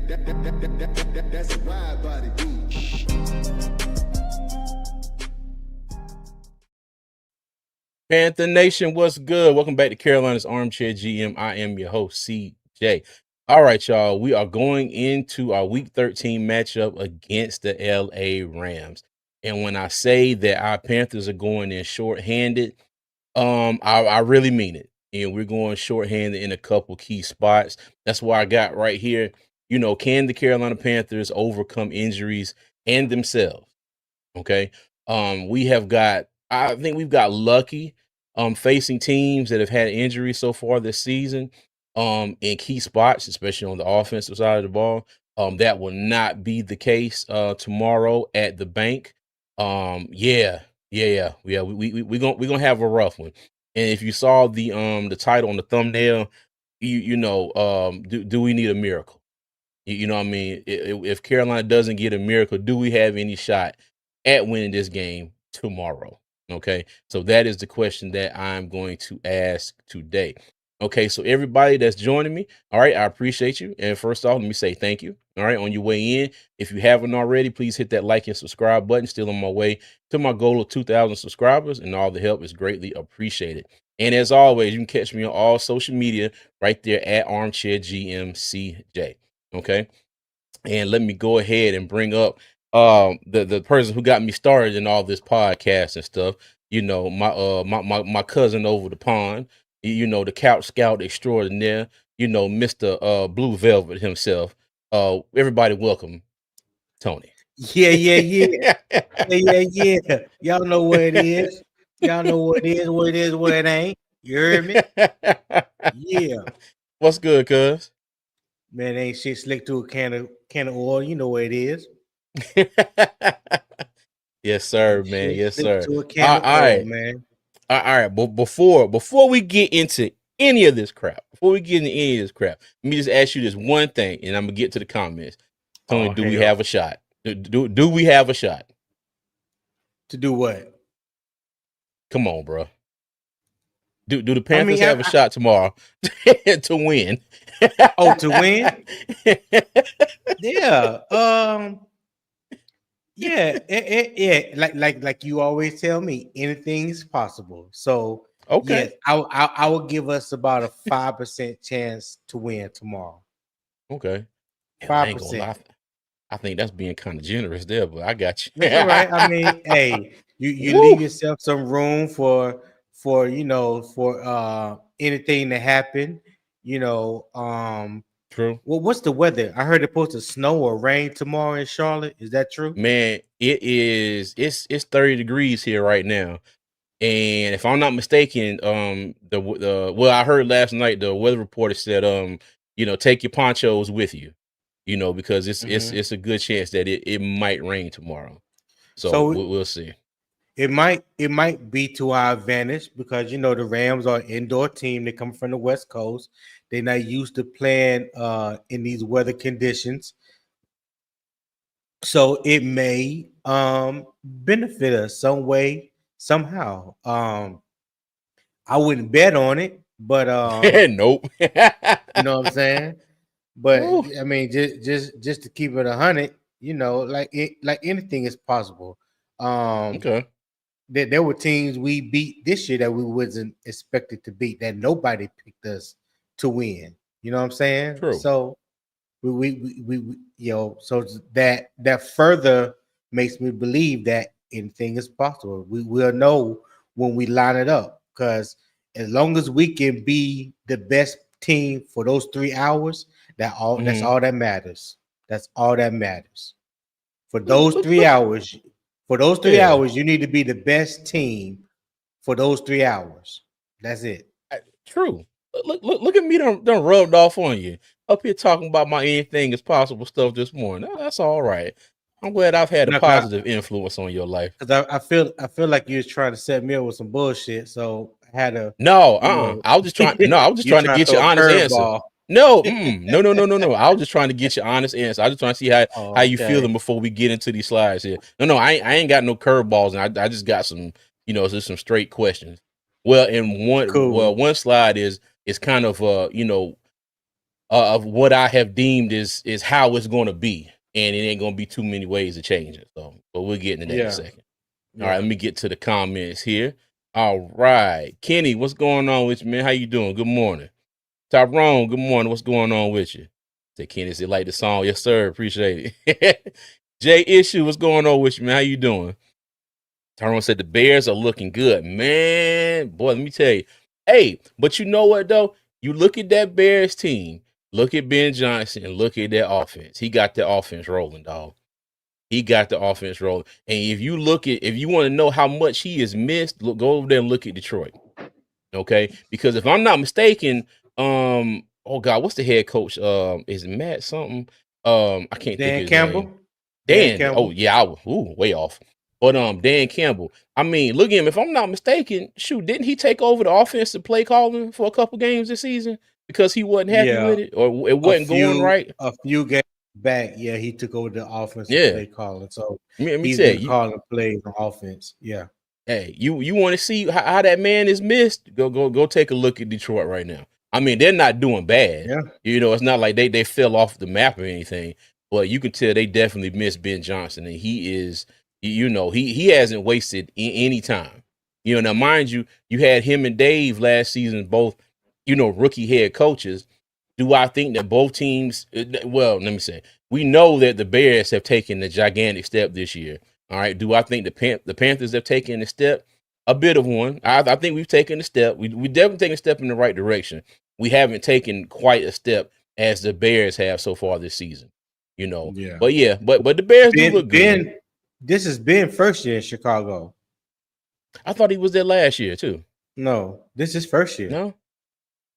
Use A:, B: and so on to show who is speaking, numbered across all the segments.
A: That's a wide body.
B: Panther Nation, what's good? Welcome back to Carolina's Armchair GM. I am your host, CJ. All right, y'all. We are going into our Week 13 matchup against the LA Rams. And when I say that our Panthers are going in shorthanded, I really mean it. And we're going shorthanded in a couple key spots. That's why I got right here. Can the Carolina Panthers overcome injuries and themselves? Okay. I think we've got lucky facing teams that have had injuries so far this season in key spots, especially on the offensive side of the ball. That will not be the case tomorrow at the bank. Yeah. We're gonna have a rough one. And if you saw the title on the thumbnail, do we need a miracle? You know what I mean? If Carolina doesn't get a miracle, do we have any shot at winning this game tomorrow? Okay. So that is the question that I'm going to ask today. Okay. So everybody that's joining me, all right, I appreciate you. And first off, let me say thank you. All right. On your way in, if you haven't already, please hit that like and subscribe button. Still on my way to my goal of 2,000 subscribers, and all the help is greatly appreciated. And as always, you can catch me on all social media right there at Armchair GMCJ. Okay. And let me go ahead and bring up the person who got me started in all this podcast and stuff. My cousin over the pond, the couch scout extraordinaire, Mr. Blue Velvet himself. Everybody welcome Tony.
C: Yeah. Y'all know what it is. Y'all know what it is, what it ain't. You heard me? Yeah.
B: What's good, cuz?
C: Man, ain't shit slick to a can of oil. You know what it is.
B: Yes, sir, man. Yes, sir.
C: To a can of oil, man.
B: All right. But before we get into any of this crap, let me just ask you this one thing, and I'm gonna get to the comments. Tony, do we have a shot? Do we have a shot?
C: To do what?
B: Come on, bro. Do the Panthers have a shot tomorrow to win?
C: Oh, to win? Yeah. Yeah. Like you always tell me, anything is possible. So
B: okay,
C: yes, I will give us about a 5% chance to win tomorrow.
B: Okay,
C: 5%.
B: I think that's being kind of generous there, but I got you.
C: That's all right. I mean, hey, you leave yourself some room for anything to happen.
B: True.
C: Well, what's the weather? I heard it's supposed to snow or rain tomorrow in Charlotte. Is that true?
B: Man, it's 30 degrees here right now. And if I'm not mistaken, I heard last night the weather reporter said, take your ponchos with you, because it's a good chance that it might rain tomorrow. So we'll see.
C: It might be to our advantage because the Rams are an indoor team. They come from the West Coast. They're not used to playing in these weather conditions. So it may benefit us some way, somehow. I wouldn't bet on it, but
B: nope.
C: You know what I'm saying? But ooh. I mean, just to keep it 100, like anything is possible.
B: Okay.
C: There were teams we beat this year that we wasn't expected to beat, that nobody picked us to win. You know what I'm saying?
B: True.
C: So we so that further makes me believe that anything is possible. We will know when we line it up, because as long as we can be the best team for those 3 hours, that's all that matters. That's all that matters. For those 3 hours, you need to be the best team for those 3 hours. That's it.
B: True. Look at me done rubbed off on you. Up here talking about my anything is possible stuff this morning. That's all right. I'm glad I've had a positive influence on your life.
C: Because I feel like you was trying to set me up with some bullshit. So I had to.
B: I was just trying. No, I was just trying to get your honest answer. No. I was just trying to get your honest answer. I just trying to see how you feeling before we get into these slides here. No, I ain't got no curveballs, and I just got some, just some straight questions. Well, and one slide is kind of of what I have deemed is how it's going to be, and it ain't going to be too many ways to change it. So, but we'll get into that in a
C: Yeah,
B: second. All right,
C: yeah.
B: let me get to the comments here. All right, Kenny, what's going on with you, man? How you doing? Good morning. Tyrone, good morning. What's going on with you? Say Kenny, said like the song. Yes, sir. Appreciate it. Jay Issue, what's going on with you, man? How you doing? Tyrone said the Bears are looking good. Man, boy, let me tell you. Hey, but you know what though? You look at that Bears team, look at Ben Johnson, and look at that offense. He got the offense rolling, dog. He got the offense rolling. And if you want to know how much he has missed, go over there and look at Detroit. Okay, because if I'm not mistaken, oh God, what's the head coach? Is it Matt something? I can't think of
C: Dan
B: his name.
C: Campbell. Dan
B: Dan. Oh
C: Campbell.
B: yeah, I was way off. But Dan Campbell. I mean, look at him. If I'm not mistaken, shoot, didn't he take over the offensive play calling for a couple games this season because he wasn't happy
C: Yeah,
B: with it or it
C: a
B: wasn't going
C: few
B: right?
C: a few games back, yeah, he took over the offensive
B: Yeah.
C: play calling. So
B: Let me
C: he's
B: tell
C: been
B: you,
C: calling plays on offense. Yeah.
B: hey, you want to see how that man is missed? Go take a look at Detroit right now. I mean, they're not doing bad.
C: Yeah.
B: You know, it's not like they fell off the map or anything, but you can tell they definitely miss Ben Johnson, and he is, you know, he hasn't wasted any time. You know, now mind you, you had him and Dave last season, both, you know, rookie head coaches. Do I think that both teams? Well, let me say, we know that the Bears have taken a gigantic step this year. All right. Do I think the Panthers have taken a step? A bit of one. I think we've taken a step. We definitely taken a step in the right direction. We haven't taken quite a step as the Bears have so far this season. You know.
C: Yeah.
B: But yeah, but the Bears do look good.
C: This has been first year in Chicago.
B: I thought he was there last year too.
C: No, this is first year.
B: No?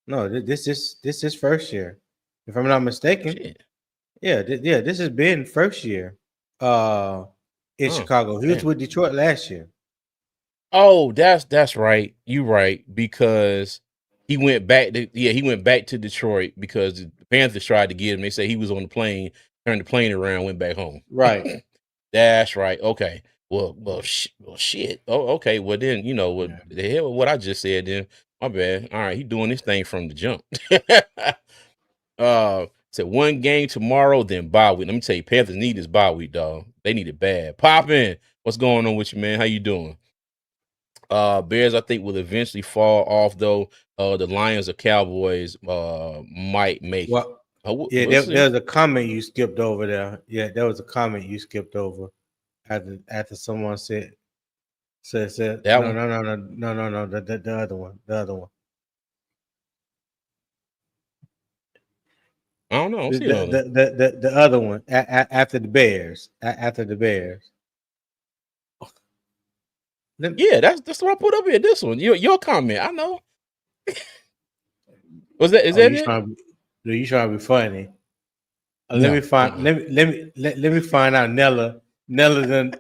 C: No, this is first year. If I'm not mistaken.
B: Shit.
C: Yeah, this has been first year. Uh in
B: Oh,
C: Chicago. He was
B: damn.
C: with Detroit last year.
B: Oh, that's right. You right, because he went back to Detroit because the Panthers tried to get him. They say he was on the plane, turned the plane around, went back home.
C: Right.
B: That's right. Okay. Well, shit. Oh, okay. Well, then you know what
C: Yeah.
B: the hell? What I just said. Then my bad. All right, he doing this thing from the jump. Said one game tomorrow, then bye week. Let me tell you, Panthers need this bye week, dog. They need it bad. Pop in. What's going on with you, man? How you doing? Bears, I think, will eventually fall off though. The Lions or Cowboys might make it.
C: Well, yeah,
B: We'll see.
C: there's a comment you skipped over there. Yeah, there was a comment you skipped over after someone said
B: That
C: no
B: one.
C: no no no no no no the other one, the other one.
B: I don't know. I don't
C: The
B: see another one.
C: the other one after the Bears. After the Bears.
B: Yeah, that's what I put up here. This one, your comment. I know. Was that is
C: Oh,
B: that it?
C: you trying to be funny. Let me
B: No.
C: find let me find out Nella done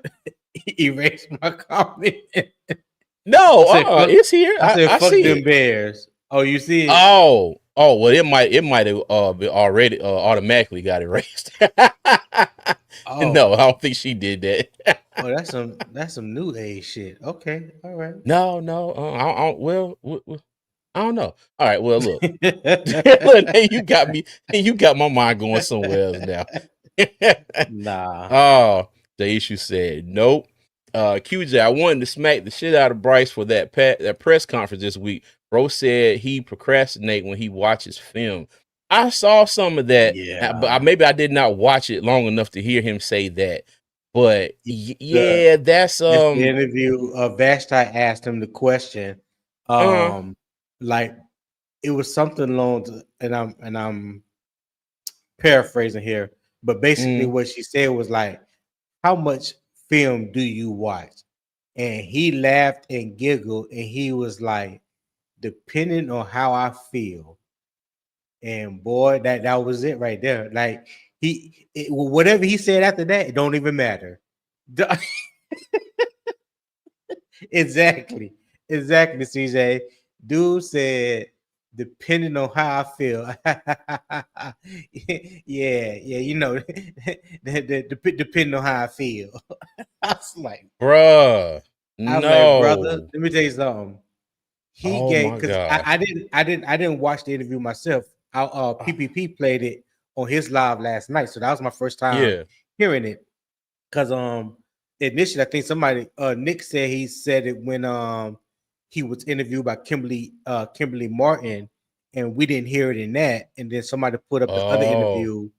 C: erased my comment.
B: No. It's here.
C: I said
B: I
C: fuck
B: see
C: them
B: it.
C: Bears. Oh, you see it?
B: Oh. Well, it might have be already automatically got erased. No,
C: Oh,
B: I don't think she did that.
C: oh, that's some new age shit. Okay, all right.
B: No. Well, I don't know. All right. Well, look. Look, now you got me. You got my mind going somewhere else now.
C: Nah.
B: Oh, the issue said nope. QJ, I wanted to smack the shit out of Bryce for that press conference this week. Bro said he procrastinate when he watches film. I saw some of that, but
C: Yeah.
B: maybe I did not watch it long enough to hear him say that. But
C: The
B: yeah, that's
C: It's the interview. Vashti asked him the question.
B: uh
C: Like it was something along, and I'm paraphrasing here, but basically
B: mm,
C: what she said was like, "How much film do you watch?" And he laughed and giggled, and he was like, "Depending on how I feel." And boy, that was it right there. Like whatever he said after that, it don't even matter. Exactly. Exactly, CJ. Dude said, depending on how I feel. Yeah, you know, depending on how I feel. I was like,
B: bruh.
C: brother,
B: No.
C: let me tell you something. He
B: Oh
C: gave
B: my
C: because
B: gosh.
C: I didn't watch the interview myself. PPP played it on his live last night, so that was my first time
B: Yeah.
C: hearing it. Because initially I think somebody Nick said he said it when he was interviewed by Kimberly Martin, and we didn't hear it in that, and then somebody put up the other
B: Oh.
C: interview,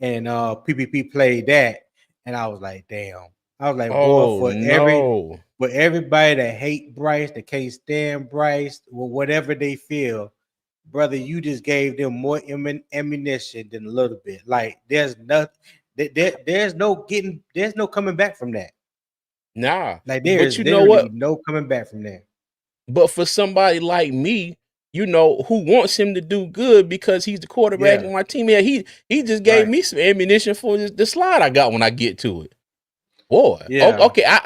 C: and PPP played that, and I was like, damn. I was like, boy,
B: Oh no.
C: for everybody that hate Bryce, that can't stand Bryce, or whatever they feel, brother, you just gave them more ammunition than a little bit. Like there's nothing, there's no coming back from that.
B: Nah.
C: Like there
B: But
C: is
B: you know
C: literally
B: what?
C: no coming back from that.
B: But for somebody like me, who wants him to do good because he's the quarterback
C: Yeah,
B: of my team, yeah, he just gave
C: right.
B: me some ammunition for the slide I got when I get to it. Boy,
C: Yeah,
B: okay,
C: yeah.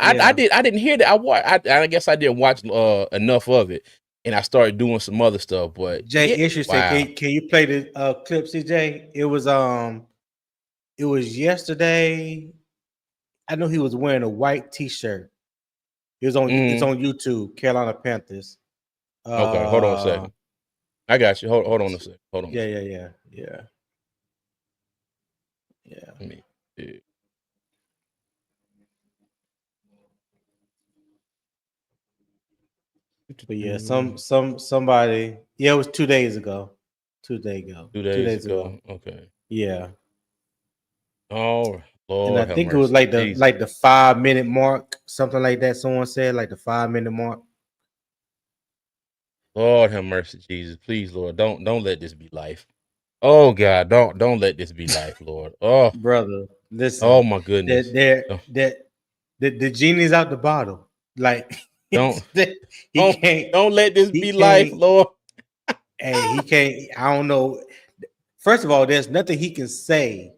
B: I didn't hear that. I guess I didn't watch enough of it, and I started doing some other stuff. But
C: Jay
B: yeah,
C: interesting.
B: wow.
C: Can you play the clip, CJ? It was yesterday. I know he was wearing a white T-shirt. It's
B: Mm,
C: on YouTube. Carolina Panthers.
B: okay, hold on a
C: Uh,
B: second. I got you. Hold
C: let's
B: on a
C: see.
B: second. Hold on a
C: Yeah,
B: second.
C: yeah, yeah, yeah, yeah.
B: Let me. See.
C: But yeah, somebody. Yeah, it was 2 days ago. 2 days ago. 2
B: 2 days
C: days ago.
B: ago. Okay.
C: Yeah,
B: Oh
C: and I
B: Lord, have
C: think it was
B: mercy, Jesus.
C: like the 5 minute mark, something like that. Someone said like the 5 minute mark.
B: Lord have mercy, Jesus. Please, Lord, don't let this be life. Oh God, don't let this be life, Lord.
C: Brother,
B: Oh
C: listen,
B: my
C: that
B: goodness.
C: there
B: Oh,
C: that the genie's out the bottle. Like
B: don't
C: he
B: don't
C: can't
B: don't let this
C: he
B: be life,
C: can't.
B: Lord.
C: Hey, he can't. I don't know. First of all, there's nothing he can say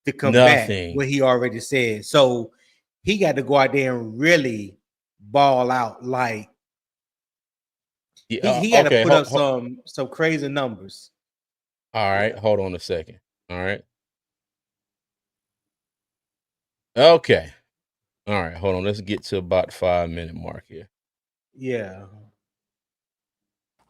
C: to combat
B: Nothing.
C: what he already said. So he got to go out there and really ball out. Like
B: Yeah,
C: he got to
B: okay.
C: put up some crazy numbers.
B: All right.
C: Yeah,
B: Hold on a second. All right. Okay. All right. Hold on. Let's get to about 5 minute mark here.
C: yeah,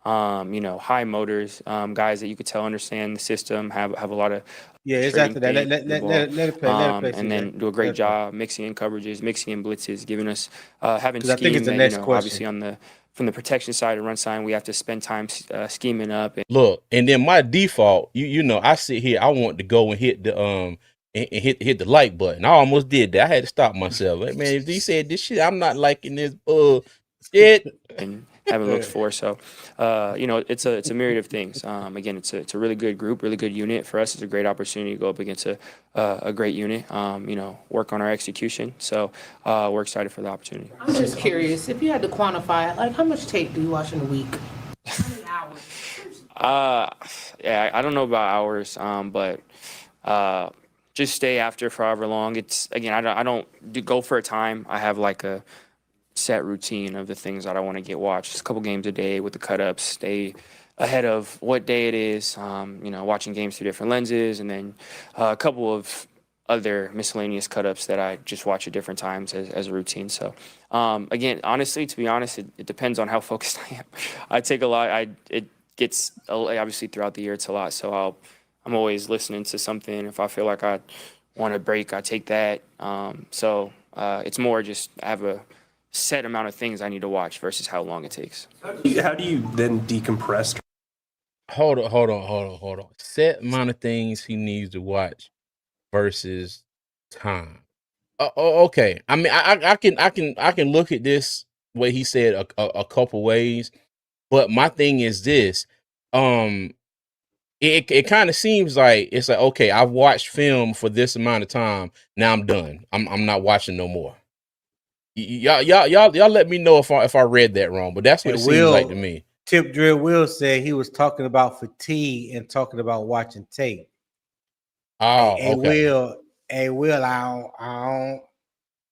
A: High motors, guys that you could tell understand the system, have a lot of
C: yeah. It's
A: trading
C: after that.
A: things in the ball,
C: Let it play. Let it play,
A: and
C: CJ.
A: then do a
C: Let
A: great
C: it play.
A: job mixing in coverages, mixing in blitzes, giving us having
C: Because I think it's
A: scheme
C: the
A: that
C: next question.
A: obviously on the from the protection side and run side we have to spend time scheming up.
B: Look, and then my default, I sit here, I want to go and hit the and hit the like button. I almost did that. I had to stop myself. Like, man, if he said this shit, I'm not liking this shit.
A: And haven't looked for. So, it's a myriad of things. Again, it's a really good group, really good unit for us. It's a great opportunity to go up against a great unit. Work on our execution. So, we're excited for the opportunity.
D: I'm just curious if you had to quantify it, like how much tape do you watch in a week? How many hours?
A: Uh, yeah, I don't know about hours, but just stay after for however long. It's again, I don't go for a time. I have like a set routine of the things that I want to get watched. Just a couple games a day with the cut ups, stay ahead of what day it is, watching games through different lenses, and then a couple of other miscellaneous cut ups that I just watch at different times as a routine. So, again, honestly, to be honest, it depends on how focused I am. I take a lot, it gets, obviously throughout the year, it's a lot. So I'm always listening to something. If I feel like I want a break, I take that. It's more just I have a set amount of things I need to watch versus how long it takes.
E: How do you then decompress?
B: Hold on. Set amount of things he needs to watch versus time. Okay. I mean, I can look at this way he said a couple ways, but my thing is this. Um, it kind of seems like it's like, okay, I've watched film for this amount of time. Now I'm done. I'm not watching no more. Y'all let me know if I read that wrong, but that's what it
C: And
B: seems like to
C: Will
B: me.
C: Tip Drill Will said he was talking about fatigue and talking about watching tape. Hey,
B: Oh,
C: hey
B: okay.
C: Will, I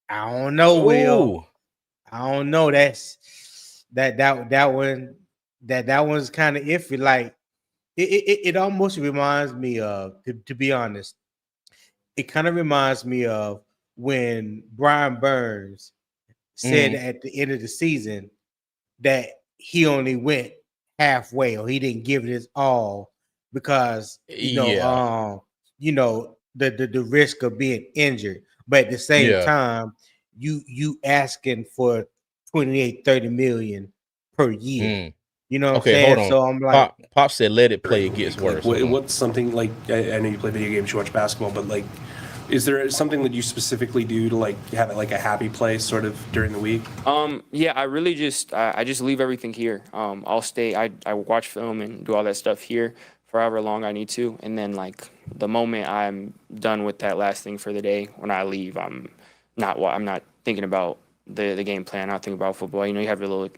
C: don't know, Will.
B: Ooh,
C: I don't know. That one that one's kind of iffy. Like it almost reminds me of, to be honest, it kind of reminds me of when Brian Burns said
B: mm,
C: at the end of the season that he only went halfway or he didn't give it his all because
B: Yeah.
C: the risk of being injured, but at the same
B: Yeah.
C: time, you asking for 28, 30 million per year.
B: Mm.
C: You know what I'm
B: Okay, hold
C: saying?
B: on.
C: So I'm like,
B: Pop said, "Let it play.
E: during
B: It
E: the
B: gets
E: week? Like,
B: worse." Hold on.
E: what's something like, I know you play video games, you watch basketball, but like, is there something that you specifically do to like have it like a happy place sort of during the week?
A: Yeah, I really just I just leave everything here. I'll stay. I watch film and do all that stuff here for however long I need to, and then like the moment I'm done with that last thing for the day, when I leave, I'm not thinking about the game plan. I'm not thinking about football. You have your little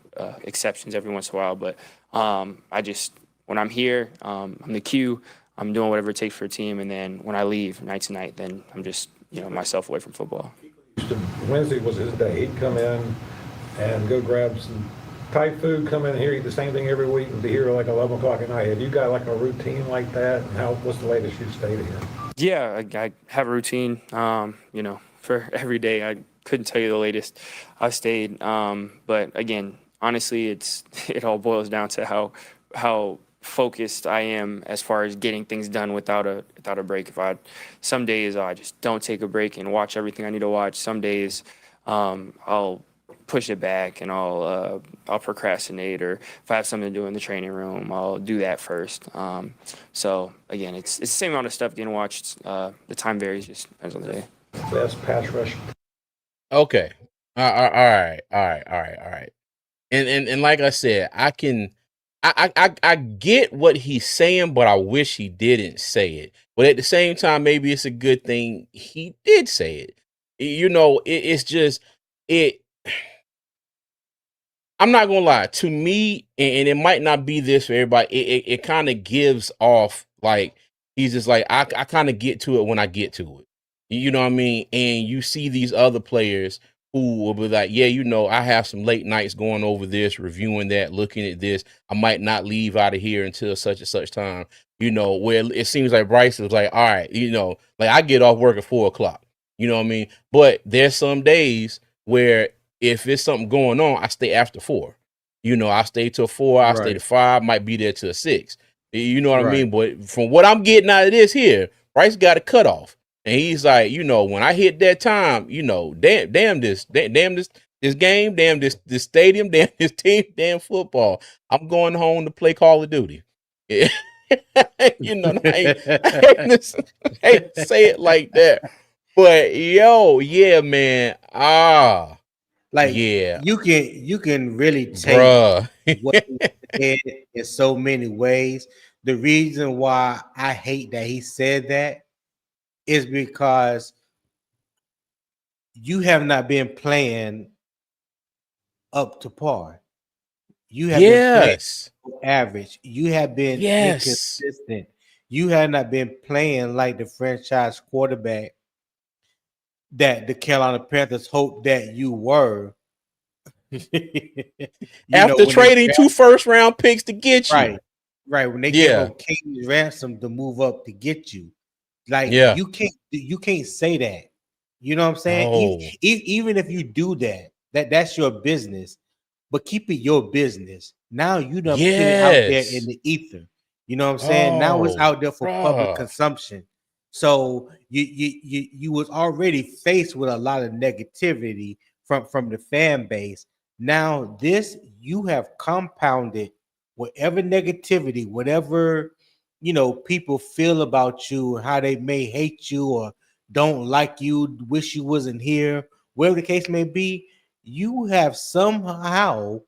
A: exceptions every once in a while, but I just when I'm here, I'm the Q. I'm doing whatever it takes for a team, and then when I leave night to night, then I'm just myself away from football.
F: Wednesday was his day. He'd come in and go grab some Thai food, come in here, eat the same thing every week, and be here like 11 o'clock at night. Have you got like a routine like that? And what's the latest you've stayed here?
A: Yeah, I have a routine, for every day. I couldn't tell you the latest I stayed. But again, honestly, it all boils down to how focused I am as far as getting things done without a break. Some days I just don't take a break and watch everything I need to watch. Some days, I'll push it back and I'll procrastinate, or if I have something to do in the training room, I'll do that first. So again, it's the same amount of stuff getting watched. The time varies, just depends on the day.
F: Best pass rush.
B: Okay. All right. And like I said, I get what he's saying, but I wish he didn't say it. But at the same time, maybe it's a good thing he did say it. It's just it. I'm not gonna lie. To me, and it might not be this for everybody. It kind of gives off like he's just like I kind of get to it when I get to it. You know what I mean? And you see these other players who will be like, yeah, I have some late nights going over this, reviewing that, looking at this. I might not leave out of here until such and such time. Where it seems like Bryce was like, all right, like I get off work at 4 o'clock. You know what I mean? But there's some days where if it's something going on, I stay after 4. I stay till 4, I stay to
C: right,
B: 5, might be there till 6. You know what I
C: right.
B: mean? But from what I'm getting out of this here, Bryce got a cutoff. And he's like, when I hit that time, damn this game, damn this stadium, damn this team, damn football. I'm going home to play Call of Duty. Yeah. I hate to say it like that. But yeah, man.
C: Like
B: Yeah,
C: you can really take
B: bruh.
C: what he said in so many ways. The reason why I hate that he said that is because you have not been playing up to par. You have been playing
B: Yes.
C: average. You have been
B: Yes.
C: inconsistent. You have not been playing like the franchise quarterback that the Carolina Panthers hoped that you were.
B: After
C: When they
B: trading 2 first-round picks to get you.
C: right, right. When they gave
B: Yeah.
C: up Katie's ransom to move up to get you, like
B: Yeah.
C: you can't say that. You know what I'm saying?
B: No.
C: Even if you do that, that's your business, but keep it your business. Now you done put it out there in
B: Yes.
C: the ether. You know what I'm saying? Now it's
B: Oh,
C: out there for public
B: bruh.
C: consumption. So you was already faced with a lot of negativity from the fan base. Now this you have compounded whatever negativity, whatever people feel about you, how they may hate you or don't like you, wish you wasn't here, whatever the case may be. You have somehow,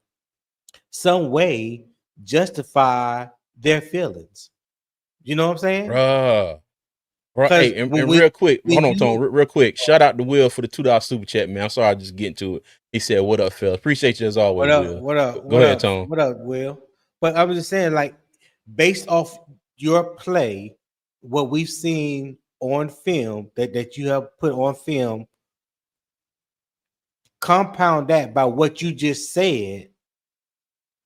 C: some way justify their feelings. You know what I'm saying?
B: Bruh. Bro,
C: Because
B: hey, and real quick, hold on, Tone, real quick. Shout out to Will for the $2 super chat, man. I'm sorry, I just get into it. He said, "What up, fellas? Appreciate you as always,
C: what up,
B: Will."
C: what up,
B: Go
C: what
B: ahead,
C: up,
B: Tone.
C: what up, Will? But I was just saying, like, based off your play, what we've seen on film that you have put on film, compound that by what you just said,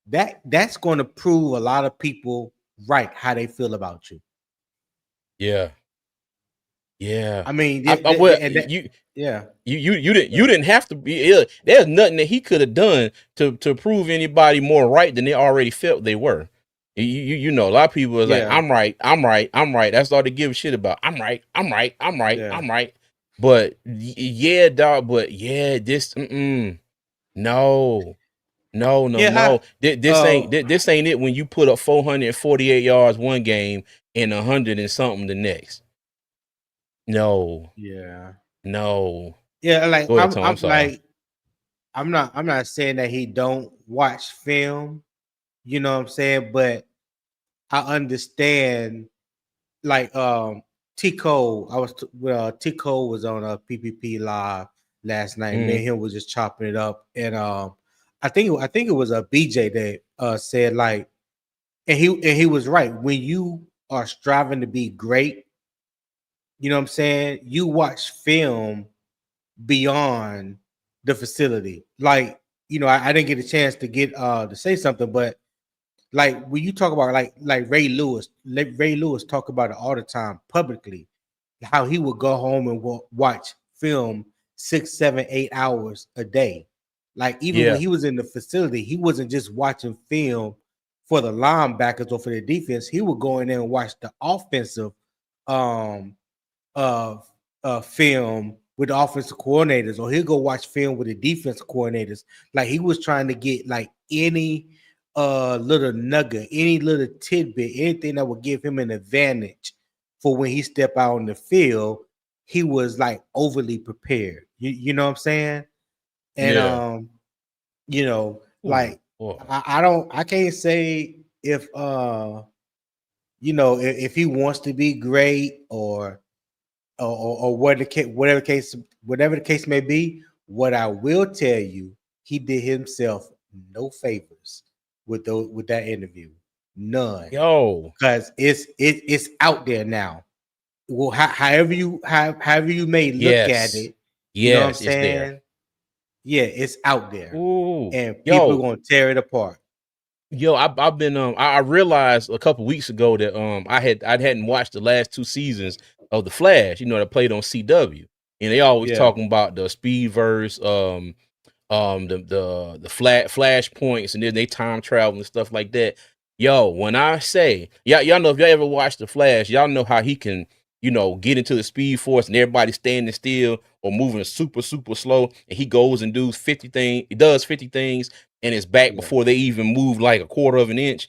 C: that's going to prove a lot of people right how they feel about you.
B: Yeah, yeah.
C: I mean,
B: Well,
C: and yeah,
B: you didn't have to be. There's nothing that he could have done to prove anybody more right than they already felt they were. You know, a lot of people is like,
C: Yeah.
B: I'm right, I'm right, I'm right. That's all they give a shit about. I'm right, I'm right, I'm right,
C: Yeah.
B: I'm right. But yeah, dog. But yeah, this no, no, no,
C: Yeah.
B: no. This ain't it. When you put up 448 yards one game and 100 and something the next. No,
C: Yeah.
B: no.
C: Yeah. Like
B: Go ahead, Tom. I'm sorry.
C: I'm not saying that he don't watch film. You know what I'm saying? But I understand. Like Tico, Tico was on a PPP live last night. Me
B: Mm,
C: and him was just chopping it up, and I think it was a BJ that said like, and he was right. When you are striving to be great, you know what I'm saying. You watch film beyond the facility. Like, I didn't get a chance to get to say something, but like when you talk about like Ray Lewis talk about it all the time publicly, how he would go home and watch film 6, 7, 8 hours a day. Like even when
B: yeah,
C: he was in the facility, he wasn't just watching film for the linebackers or for the defense. He would go in there and watch the offensive um of film with the offensive coordinators, or he'll go watch film with the defensive coordinators. Like he was trying to get like any little nugget, any little tidbit, anything that would give him an advantage for when he step out on the field. He was like overly prepared. You know what I'm saying? And
B: yeah. Ooh,
C: like
B: boy.
C: I can't say if if he wants to be great or whatever the case may be. What I will tell you, he did himself no favors with that interview, none,
B: Yo,
C: because it's out there now. Well, however you may look at
B: yes,
C: it, you know what I'm
B: yes, it's there.
C: saying? Yeah, it's out there,
B: Ooh,
C: and people are
B: yo,
C: gonna tear it apart.
B: yo. I've been I realized a couple weeks ago that I hadn't watched the last two seasons of The Flash. You know, that played on CW, and they always
C: Yeah,
B: talking about the speed verse, the flash points, and then they time travel and stuff like that. Yo, when I say y'all know, if y'all ever watched the Flash, y'all know how he can, get into the speed force and everybody standing still or moving super slow, and he goes and does 50 things and is back
C: yeah,
B: before they even move like a quarter of an inch.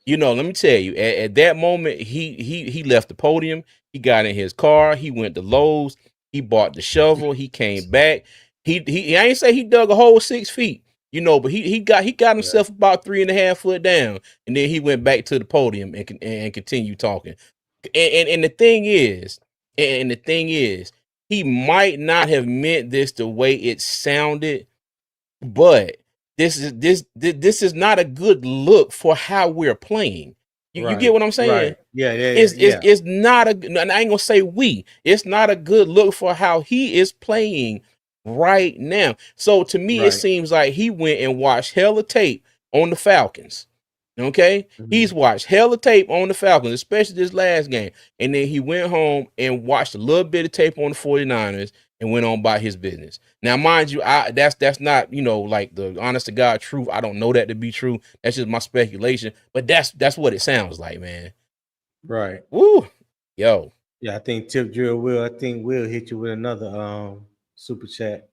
B: Let me tell you, at that moment, he left the podium. He got in his car. He went to Lowe's. He bought the shovel. He came back. I ain't say he dug a hole 6 feet, but he got
C: yeah,
B: himself about 3.5 foot down, and then he went back to the podium and continued talking. And the thing is, he might not have meant this the way it sounded, but this is not a good look for how we're playing. You get
C: right,
B: what I'm saying?
C: right, yeah, yeah, yeah,
B: It's
C: yeah,
B: it's not and I ain't gonna say we. It's not a good look for how he is playing right now. So to me, it
C: right.
B: seems like he went and watched hella tape on the Falcons. Okay, he's
C: Mhm.
B: watched hella tape on the Falcons, especially this last game, and then he went home and watched a little bit of tape on the 49ers and went on about his business. Now, mind you, that's not like the honest to God truth. I don't know that to be true. That's just my speculation, but that's what it sounds like, man.
C: Right.
B: Woo, yo,
C: Yeah, I think Tip Drill will. I think we'll hit you with another super chat.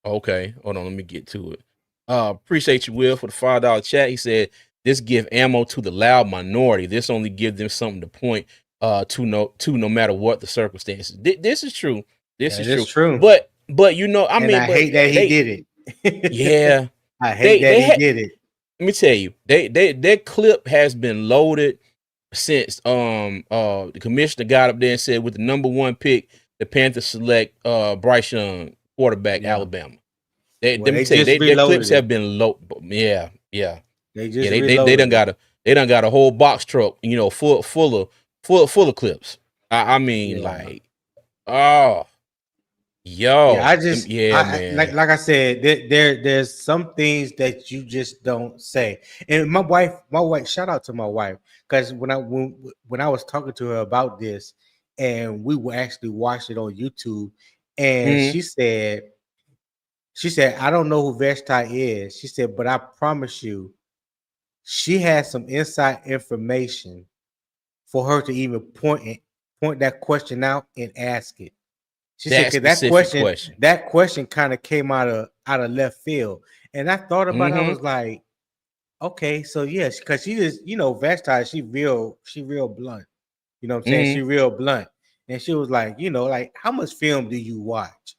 B: okay, hold on, let me get to it. Appreciate you, Will, for the $5 chat. He said this give ammo to the loud minority. This only give them something to point no matter what the circumstances. This is true. This
C: That
B: is
C: is
B: true.
C: true.
B: But I
C: And
B: mean,
C: I
B: but
C: hate that he
B: they
C: did it.
B: yeah
C: I hate
B: they
C: that
B: they
C: he
B: had.
C: did it.
B: Let me tell you, that clip has been loaded since the commissioner got up there and said with the number one pick, the Panthers select Bryce Young, quarterback,
C: Yeah.
B: Alabama.
C: Well,
B: Let me
C: they
B: tell you,
C: just
B: their clips
C: reloaded
B: have
C: it.
B: been low. Yeah, yeah,
C: They
B: yeah.
C: just
B: They done
C: reloaded it.
B: got a whole box truck, full of clips. I mean,
C: Yeah.
B: like, oh,
C: Yeah,
B: yo, yeah,
C: like
B: man.
C: I said, there's some things that you just don't say. And my wife, shout out to my wife, because when I was talking to her about this, and we were actually watching it on YouTube, and
B: Mm,
C: she said, I don't know who Veshtai is. She said, but I promise you, she had some inside information for her to even point that question out and ask it. She said,
B: That
C: "Cause
B: specific question.
C: that question kind of came out of left field." And I thought about it. I
B: Mm-hmm.
C: was like, okay, so yes, because she just, Vashti, she real blunt. You know what I'm saying?
B: Mm-hmm.
C: She real blunt. And she was like, like, how much film do you watch?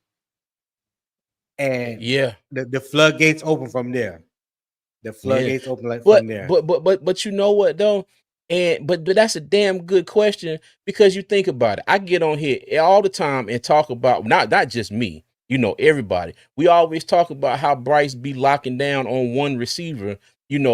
C: And
B: Yeah.
C: the floodgates open from there. The
B: Yeah.
C: floodgates open like
B: But
C: from there.
B: but you know what though? And but that's a damn good question because you think about it. I get on here all the time and talk about not just me, everybody. We always talk about how Bryce be locking down on one receiver,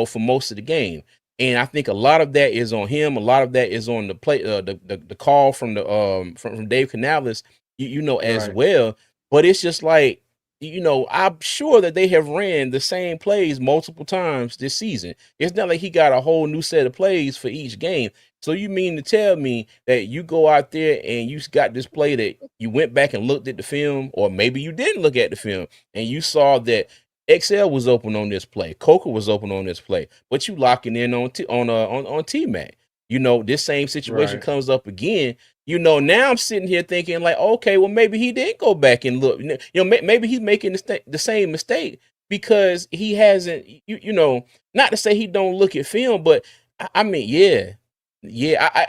B: for most of the game. And I think a lot of that is on him. A lot of that is on the play, the call from the from Dave Canales, as
C: Right.
B: well. But it's just like, I'm sure that they have ran the same plays multiple times this season. It's not like he got a whole new set of plays for each game. So you mean to tell me that you go out there and you got this play that you went back and looked at the film, or maybe you didn't look at the film and you saw that XL was open on this play, Coker was open on this play, but you locking in on T-Mac. This same situation
C: Right.
B: comes up again. Now I'm sitting here thinking like, okay, well, maybe he did go back and look. Maybe he's making the same mistake because he hasn't. Not to say he don't look at film, but I mean, yeah.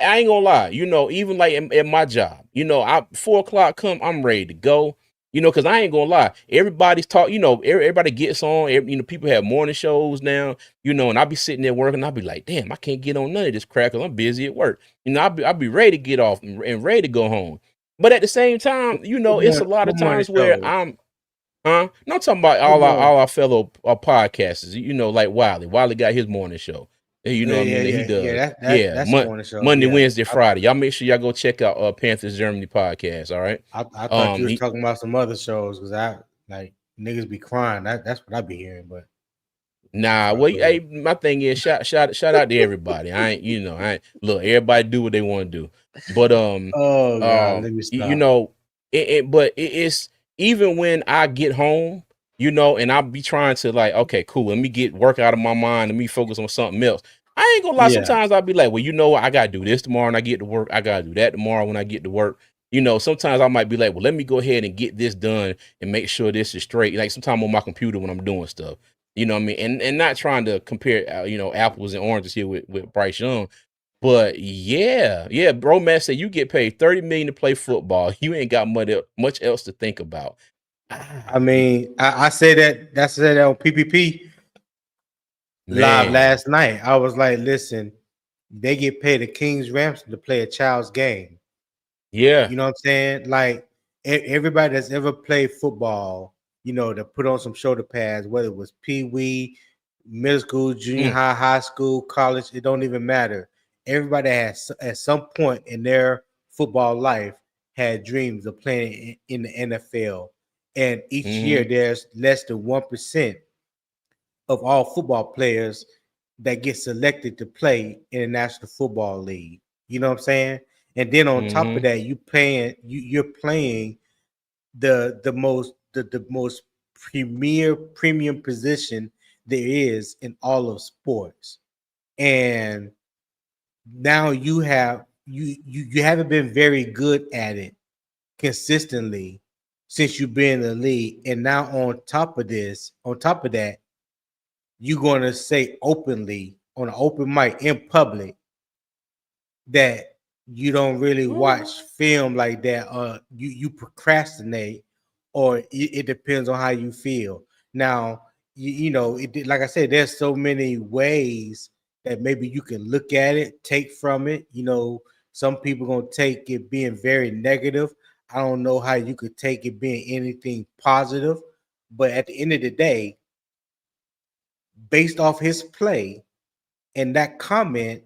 B: I ain't gonna lie. Even like at my job, I 4 o'clock come, I'm ready to go. Because I ain't gonna lie, everybody's talk. Everybody gets on. People have morning shows now. And I'll be sitting there working. I'll be like, damn, I can't get on none of this crap because I'm busy at work. I'll be ready to get off and ready to go home. But at the same time, it's a lot of
C: What morning
B: times where
C: shows?
B: no, I'm talking about
C: What morning?
B: all our fellow podcasters. Like Wiley. Wiley got his morning show. You know
C: Yeah,
B: what I mean? That he
C: yeah, yeah.
B: does.
C: That's a morning show.
B: Monday,
C: Yeah.
B: Wednesday, Friday. Y'all make sure y'all go check out Panthers Germany podcast. All right.
C: I thought you was
B: He,
C: talking about some other shows because I like niggas be crying. That's what I be hearing. But
B: Nah,
C: sorry,
B: well,
C: go ahead.
B: hey, my thing is shout out to everybody. Look, everybody do what they want to do, but
C: Oh God, let me stop.
B: but it's even when I get home, and I'll be trying to like, okay, cool, let me get work out of my mind, let me focus on something else. I ain't gonna lie,
C: Yeah.
B: sometimes I'll be like, well, what, I gotta do this tomorrow when I get to work, I gotta do that tomorrow when I get to work. Sometimes I might be like, well, let me go ahead and get this done and make sure this is straight. Like sometimes on my computer when I'm doing stuff. You know what I mean? And not trying to compare, apples and oranges here with Bryce Young. But yeah, bro, Matt said you get paid $30 million to play football. You ain't got much else to think about.
C: I mean, I said that on PPP live
B: Man,
C: last night. I was like, listen, they get paid a king's ransom to play a child's game.
B: yeah.
C: You know what I'm saying? Like everybody that's ever played football, to put on some shoulder pads, whether it was pee wee, middle school, junior high, high school, college, it don't even matter. Everybody has at some point in their football life had dreams of playing in the NFL. And each year there's less than 1% of all football players that get selected to play in the National Football League. You know what I'm saying? And then on top of that, you're playing the most premium position there is in all of sports. And now you haven't been very good at it consistently since you've been in the league. And now on top of that, you're going to say openly on an open mic in public that you don't really watch film like that, you procrastinate, or it depends on how you feel. Now, like I said, there's so many ways that maybe you can look at it, take from it. Some people gonna take it being very negative. I don't know how you could take it being anything positive, but at the end of the day, based off his play and that comment,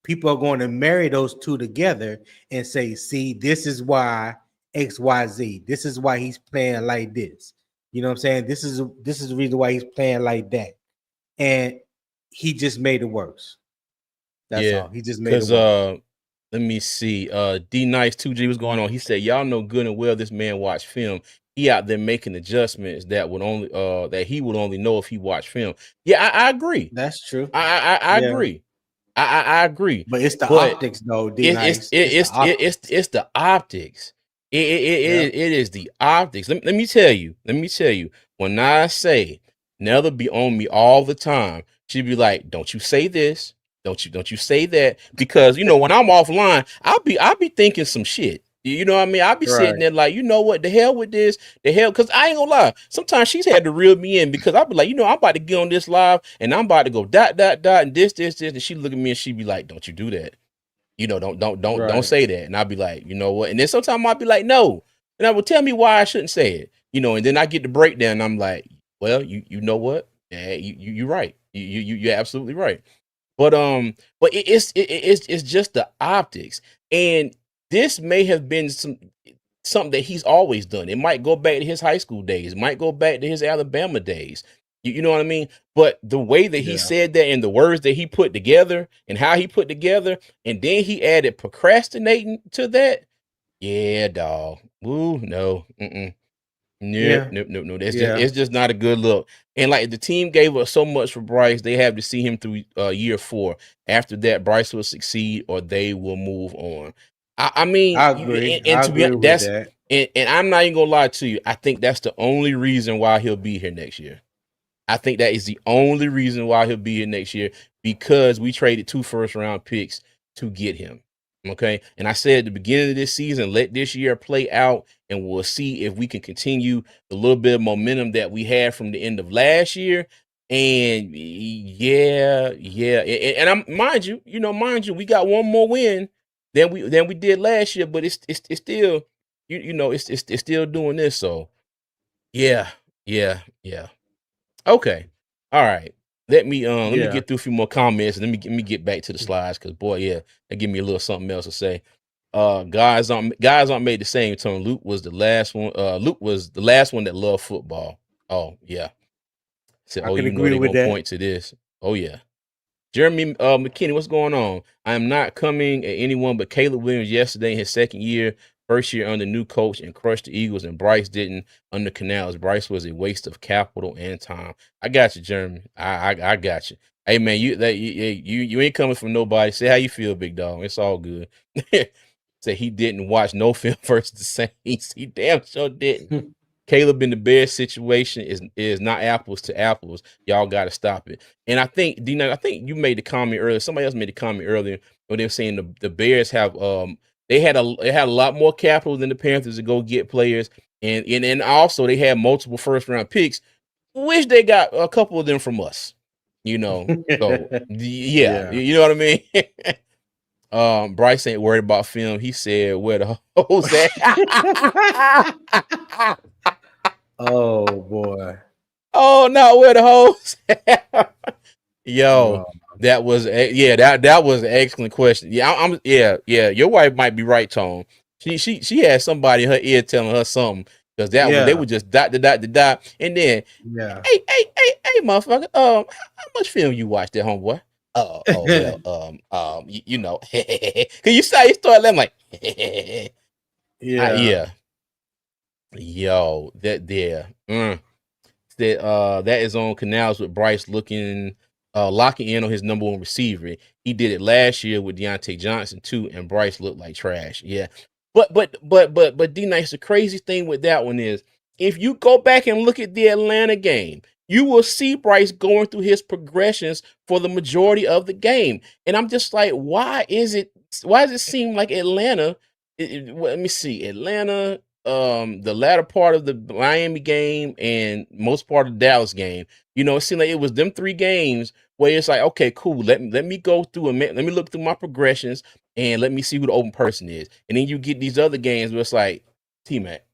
C: people are going to marry those two together and say, see, this is why XYZ. This is why he's playing like this. You know what I'm saying? This is the reason why he's playing like that. And he just made it worse. That's
B: Yeah.
C: all. He just made it
B: Because
C: worse.
B: let me see. D Nice 2G was going on. He said, y'all know good and well this man watched film. he out there making adjustments that would only that he would only know if he watched film. Yeah, I agree.
C: That's true.
B: I
C: Yeah.
B: agree. I agree.
C: But it's the
B: But
C: optics, though. D nice.
B: it's the optics.
C: Yeah.
B: It is the optics. Let me tell you. Let me tell you. When I say Nella be on me all the time, she'd be like, "Don't you say this? Don't you say that?" Because you know when I'm offline, I'll be thinking some shit. You know what I mean? I'll be sitting
C: Right.
B: there like, you know what? The hell with this. The hell, because I ain't gonna lie. Sometimes she's had to reel me in because I'll be like, you know, I'm about to get on this live and I'm about to go dot and this, and she look at me and she be like, "Don't you do that? You know, don't
C: Right.
B: say that." And I'll be like, you know what? And then sometimes I'll be like, no. And I will tell me why I shouldn't say it. You know, and then I get the breakdown. And I'm like, well, you know what? Yeah, you're right. You're absolutely right. But it's just the optics. And this may have been something that he's always done. It might go back to his high school days. It might go back to his Alabama days. You know what I mean? But the way that he
C: Yeah.
B: said that and the words that he put together and how he put together, and then he added procrastinating to that. Yeah, dog. Ooh, no. Mm-mm. Nope,
C: Yeah.
B: nope, nope, no. That's
C: Yeah.
B: it's just not a good look. And like the team gave us so much for Bryce, they have to see him through year 4. After that, Bryce will succeed or they will move on. I mean,
C: I agree.
B: and
C: I
B: to be
C: agree
B: honest,
C: with
B: that's
C: that.
B: and I'm not even gonna lie to you. I think that's the only reason why he'll be here next year. I think that is the only reason why he'll be here next year because we traded 2 first-round picks to get him. Okay. And I said at the beginning of this season, let this year play out and we'll see if we can continue the little bit of momentum that we had from the end of last year. And yeah. And I'm mind you, we got one more win than we did last year, but it's still it's still doing this. So yeah. Okay. All right. Let me
C: Yeah.
B: get through a few more comments and let me get back to the slides because boy, yeah, that give me a little something else to say. Guys aren't made the same tone. Luke was the last one. Luke was the last one that loved football. Oh yeah. Said,
C: I
B: oh,
C: can
B: you know
C: agree
B: they're
C: with
B: gonna
C: that.
B: point to this. Oh yeah. Jeremy McKinney, what's going on? I am not coming at anyone but Caleb Williams yesterday in his second year, first year under new coach, and crushed the Eagles, and Bryce didn't under Canals. Bryce was a waste of capital and time. I got you, Jeremy. I got you. Hey man, you ain't coming from nobody. Say how you feel, big dog. It's all good. Say he didn't watch no film versus the Saints. He damn sure didn't. Caleb in the Bears situation is not apples to apples. Y'all got to stop it. And I think, Dino, I think you made the comment earlier. Somebody else made the comment earlier when they were saying the Bears have they had a lot more capital than the Panthers to go get players, and also they had multiple first round picks. Wish they got a couple of them from us. You know, so yeah,
C: Yeah.
B: you know what I mean. Bryce ain't worried about film. He said, "Where the hoes at?"
C: Oh boy.
B: Oh no, where the hoes? Yo,
C: Oh,
B: that was that was an excellent question. Yeah, yeah. Your wife might be right, Tone. She had somebody in her ear telling her something because that one they
C: yeah.
B: would just dot, and then
C: Yeah.
B: hey, motherfucker. How much film you watched there, homeboy? Oh well, you know, cause you start laughing like,
C: Yeah.
B: yeah, yo, that there. That is on Canals with Bryce locking in on his number one receiver. He did it last year with Deontay Johnson too, and Bryce looked like trash. Yeah. But D Nice, the crazy thing with that one is if you go back and look at the Atlanta game, you will see Bryce going through his progressions for the majority of the game. And I'm just like, why does it seem like Atlanta? Let me see. Atlanta, the latter part of the Miami game and most part of the Dallas game, it seemed like it was them 3 games where it's like, okay, cool. Let me go through and let me look through my progressions and let me see who the open person is. And then you get these other games where it's like, T-Mac,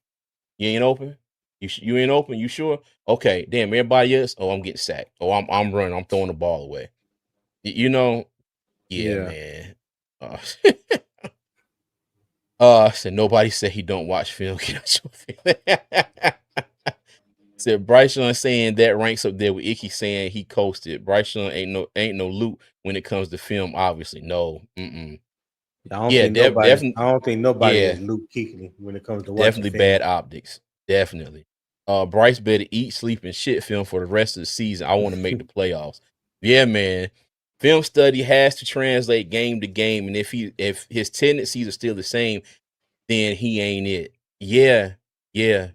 B: you ain't open. You ain't open. You sure? Okay, damn. Everybody else. Oh, I'm getting sacked. Oh, I'm running. I'm throwing the ball away. Yeah,
C: Yeah.
B: man. Uh, said nobody said he don't watch film. Get out your feeling. Said Bryce Young saying that ranks up there with Icky saying he coasted. Bryce Young ain't no loot when it comes to film. Obviously, no.
C: I don't
B: Yeah,
C: think nobody.
B: definitely.
C: I don't think nobody
B: Yeah,
C: is Luke Kuechly when it comes to watching
B: definitely
C: film.
B: bad optics. Definitely. Bryce better eat, sleep, and shit film for the rest of the season. I want to make the playoffs. Yeah, man. Film study has to translate game to game, and if his tendencies are still the same, then he ain't it. Yeah, yeah,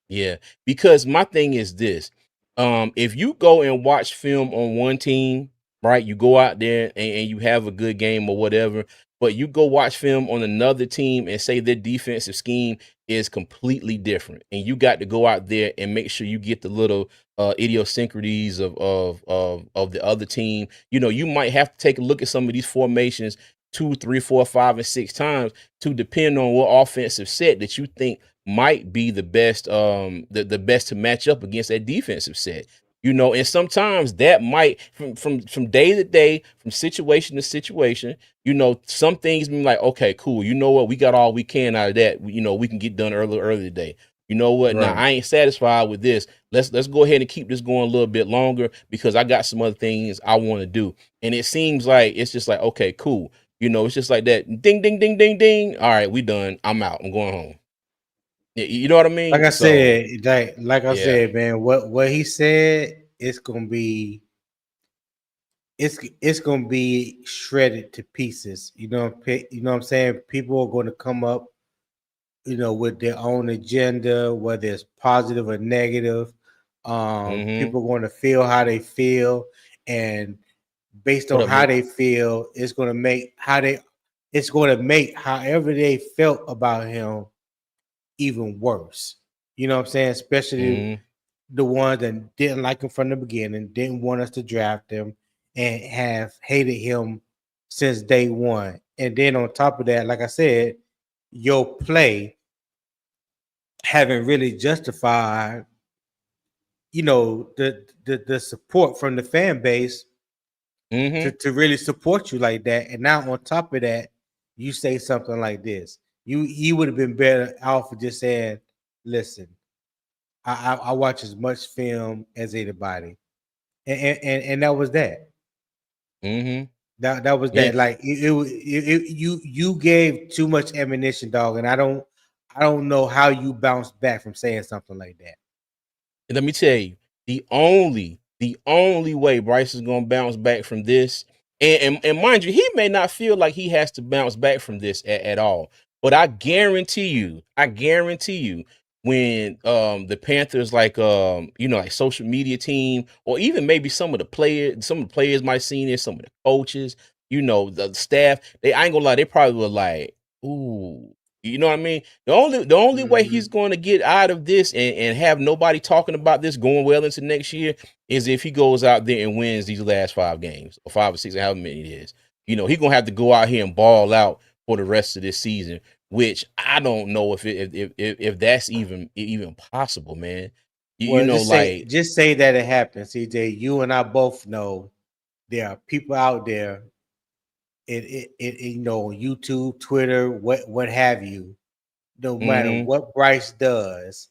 B: yeah. Because my thing is this: if you go and watch film on one team, right? You go out there and you have a good game or whatever, but you go watch film on another team and say their defensive scheme is completely different, and you got to go out there and make sure you get the little idiosyncrasies of the other team. You know, you might have to take a look at some of these formations 2, 3, 4, 5, and 6 times to depend on what offensive set that you think might be the best the best to match up against that defensive set. You know, and sometimes that might from day to day, from situation to situation, you know, some things be like, okay, cool. You know what? We got all we can out of that. You know, we can get done early today. You know what? Now
C: Right.
B: I ain't satisfied with this. Let's go ahead and keep this going a little bit longer because I got some other things I want to do. And it seems like it's just like, okay, cool. You know, it's just like that. Ding, ding, ding, ding, ding. All right, we done. I'm out. I'm going home. You know what I
C: Like
B: mean?
C: I
B: So
C: said, like I
B: yeah.
C: said, man, what he said, it's gonna be it's gonna be shredded to pieces. You know what I'm saying? People are gonna come up, with their own agenda, whether it's positive or negative.
B: Mm-hmm.
C: People are going to feel how they feel, and based
B: What
C: on
B: up,
C: how
B: Nick?
C: they feel, it's going to make however they felt about him even worse. You know what I'm saying? Especially
B: Mm-hmm.
C: the ones that didn't like him from the beginning, didn't want us to draft him, and have hated him since day one. And then on top of that, like I said, your play haven't really justified, the support from the fan base
B: Mm-hmm.
C: to really support you like that. And now on top of that, you say something like this. You would have been better off for just saying, listen, I watch as much film as anybody. And that was that.
B: Mm-hmm.
C: That was
B: Yeah.
C: that. Like you gave too much ammunition, dog, and I don't know how you bounced back from saying something like that.
B: And let me tell you, the only way Bryce is gonna bounce back from this, and mind you, he may not feel like he has to bounce back from this at all. But I guarantee you, when the Panthers like social media team, or even maybe some of the players might seen this, some of the coaches, the staff, I ain't gonna lie, they probably were like, ooh. You know what I mean? The only way he's
C: Mhm.
B: going to get out of this and have nobody talking about this going well into next year is if he goes out there and wins these last 5 games or 5 or 6, or however many it is. He's gonna have to go out here and ball out for the rest of this season, which I don't know if that's even possible, man.
C: Well,
B: Like
C: just say that it happened, CJ. You and I both know there are people out there, on YouTube, Twitter, what have you. No matter
B: mm-hmm,
C: what Bryce does,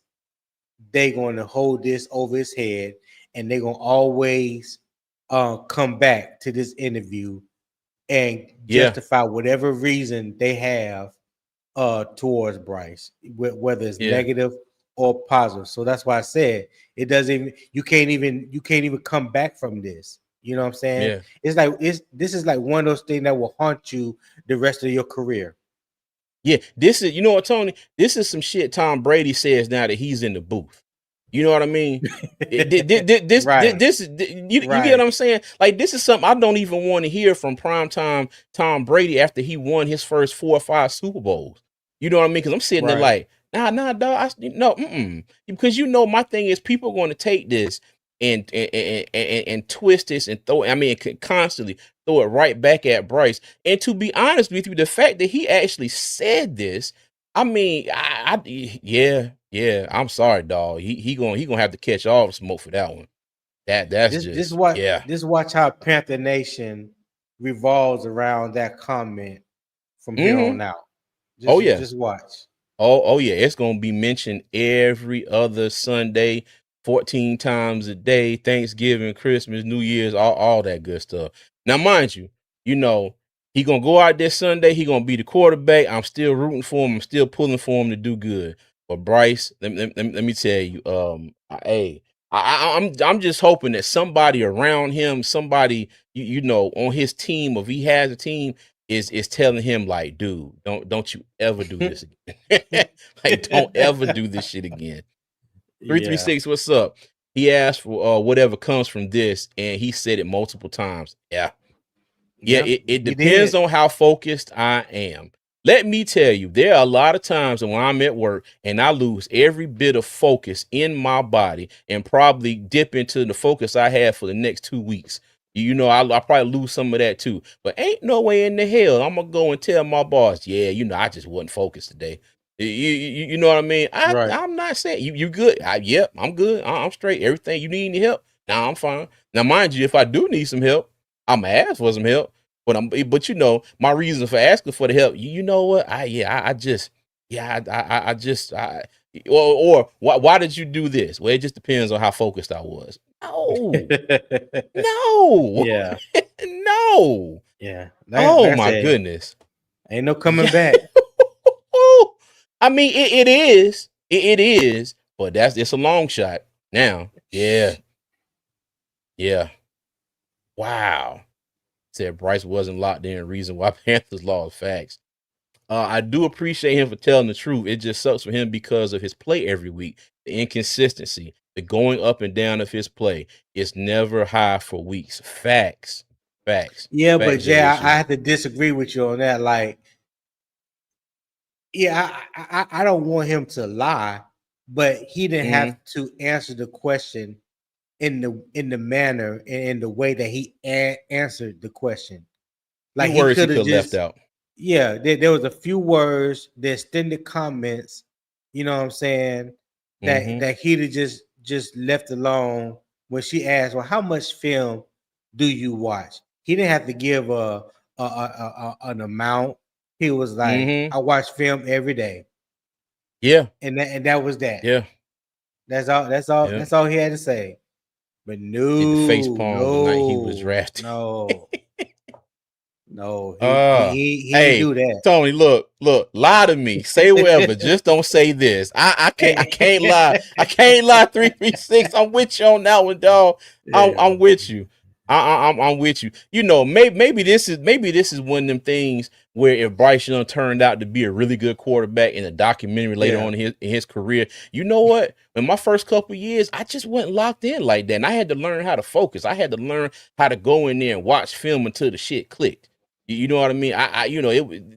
C: they're going to hold this over his head, and they're going to always come back to this interview and
B: yeah,
C: justify whatever reason they have towards Bryce, whether it's
B: yeah,
C: negative or positive. So that's why I said it doesn't even you can't even come back from this. You know what I'm saying?
B: yeah.
C: This is like one of those things that will haunt you the rest of your career.
B: Yeah, this is, Tony, this is some shit Tom Brady says now that he's in the booth. You know what I mean?
C: Right,
B: You get what
C: right,
B: I'm saying? Like, this is something I don't even want to hear from primetime Tom Brady after he won his first 4 or 5 Super Bowls. You know what I mean? Because I'm sitting there
C: right.
B: like, nah, dog. No, because my thing is people are going to take this and twist this and throw. I mean, constantly throw it right back at Bryce. And to be honest with you, the fact that he actually said this, I mean, yeah. I'm sorry, dog. He gonna have to catch all the smoke for that one. That's
C: This this
B: just
C: what
B: yeah.
C: this watch how Panther Nation revolves around that comment from here
B: Hmm.
C: on out.
B: Oh
C: Just
B: yeah.
C: just watch.
B: Oh yeah. It's gonna be mentioned every other Sunday, 14 times a day. Thanksgiving, Christmas, New Year's, all that good stuff. Now, mind you, you know he gonna go out there Sunday. He gonna be the quarterback. I'm still rooting for him. I'm still pulling for him to do good. But Bryce, let me tell you, hey, I'm just hoping that somebody around him, somebody you know on his team, if he has a team, is telling him like, dude, don't you ever do this again. Like, don't ever do this shit again.
C: Yeah.
B: 336, what's up? He asked for whatever comes from this, and he said it multiple times. Yeah,
C: Yeah.
B: it
C: He
B: depends
C: did.
B: on how focused I am. Let me tell you, there are a lot of times when I'm at work and I lose every bit of focus in my body and probably dip into the focus I had for the next 2 weeks. You know, I'll probably lose some of that too. But ain't no way in the hell I'm gonna go and tell my boss, yeah, you know, I just wasn't focused today. You know what I mean?
C: Right.
B: I'm not saying you good. Yep, I'm good. I'm straight. Everything you need any help? Nah, I'm fine. Now, mind you, if I do need some help, I'm gonna ask for some help. But you know, my reason for asking for the help, you know what? I just, yeah, I just, or why did you do this? Well, it just depends on how focused I was. No, no,
C: Yeah.
B: no.
C: Yeah.
B: Oh
C: Like I
B: my
C: said,
B: goodness.
C: ain't no coming
B: Yeah.
C: back.
B: I mean, it is, it is, but it's a long shot. Now, yeah, yeah. Wow. Said Bryce wasn't locked in. Reason why Panthers lost. Facts. I do appreciate him for telling the truth. It just sucks for him because of his play every week, the inconsistency, the going up and down of his play. It's never high for weeks. Facts, facts,
C: Yeah, but
B: facts.
C: Jay, I
B: JSU.
C: have to disagree with you on that. Like, yeah, I don't want him to lie, but he didn't
B: Mm-hmm.
C: have to answer the question in the manner and in the way that he answered the question.
B: Few
C: Like he
B: words he
C: could
B: could
C: have
B: have left
C: just,
B: out.
C: yeah, there was a few words, the extended comments, you know what I'm saying,
B: Mm-hmm.
C: that he'd have just left alone when she asked, well, how much film do you watch? He didn't have to give an amount. He was like,
B: Mm-hmm.
C: I watch film every day.
B: Yeah.
C: And that was that.
B: Yeah.
C: That's all that's all
B: Yeah.
C: that's all he had to say. But
B: Did the face
C: no,
B: palm the night he was
C: no,
B: drafted.
C: no, no.
B: Uh,
C: He ain't
B: hey,
C: do that.
B: Tony, look, lie to me. Say whatever. Just don't say this. I can't lie. I can't lie. 336. I'm with you on that one, dog.
C: Yeah.
B: I'm with you. I'm with you. You know, maybe this is one of them things where if Bryce Young turned out to be a really good quarterback in a documentary later
C: Yeah.
B: on in his career, you know what? In my first couple of years, I just wasn't locked in like that. And I had to learn how to focus. I had to learn how to go in there and watch film until the shit clicked. You know what I mean? You know,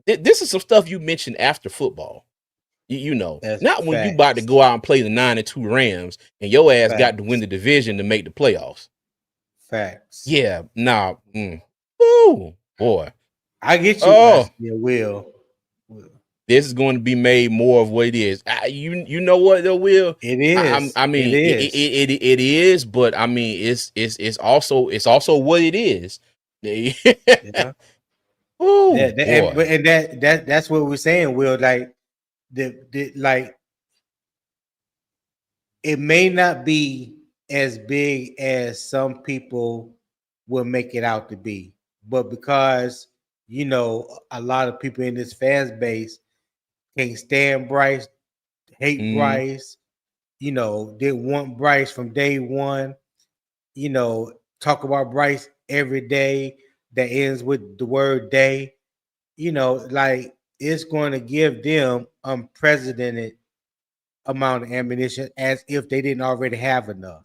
B: this is some stuff you mentioned after football. You know,
C: That's
B: not when you about to
C: facts.
B: go out and play the 9-2 Rams and your ass got to win
C: Facts.
B: the division to make the playoffs.
C: Facts.
B: Yeah, nah. Ooh, boy.
C: I get you. I
B: Oh,
C: still will.
B: this is going to be made more of what it is. You know what though, Will?
C: It is.
B: I
C: It
B: mean,
C: is.
B: it is, but I mean, it's also what it is.
C: Yeah.
B: Oh
C: That,
B: boy.
C: and that's what we're saying, Will. Like the like it may not be as big as some people will make it out to be, but because a lot of people in this fans base can't stand Bryce, hate
B: Mm,
C: Bryce, didn't want Bryce from day one, talk about Bryce every day that ends with the word day, like it's going to give them unprecedented amount of ammunition as if they didn't already have enough.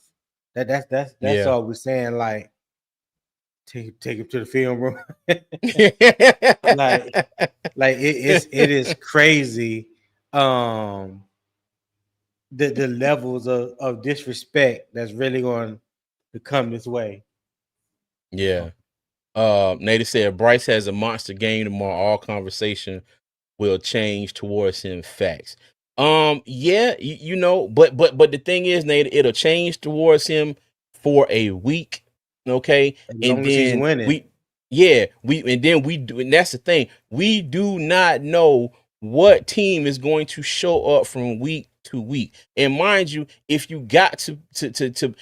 C: That's
B: yeah.
C: all we're saying. Like take him to the film room. like it is crazy. Um, the levels of disrespect that's really going to come this way.
B: Yeah. Native said Bryce has a monster game tomorrow. All conversation will change towards him. Facts. Yeah, you know, but the thing is, Nate, it'll change towards him for a week. Okay.
C: As
B: And
C: long as he's
B: then
C: winning.
B: we do, and that's the thing. We do not know what team is going to show up from week to week. And mind you, if you got to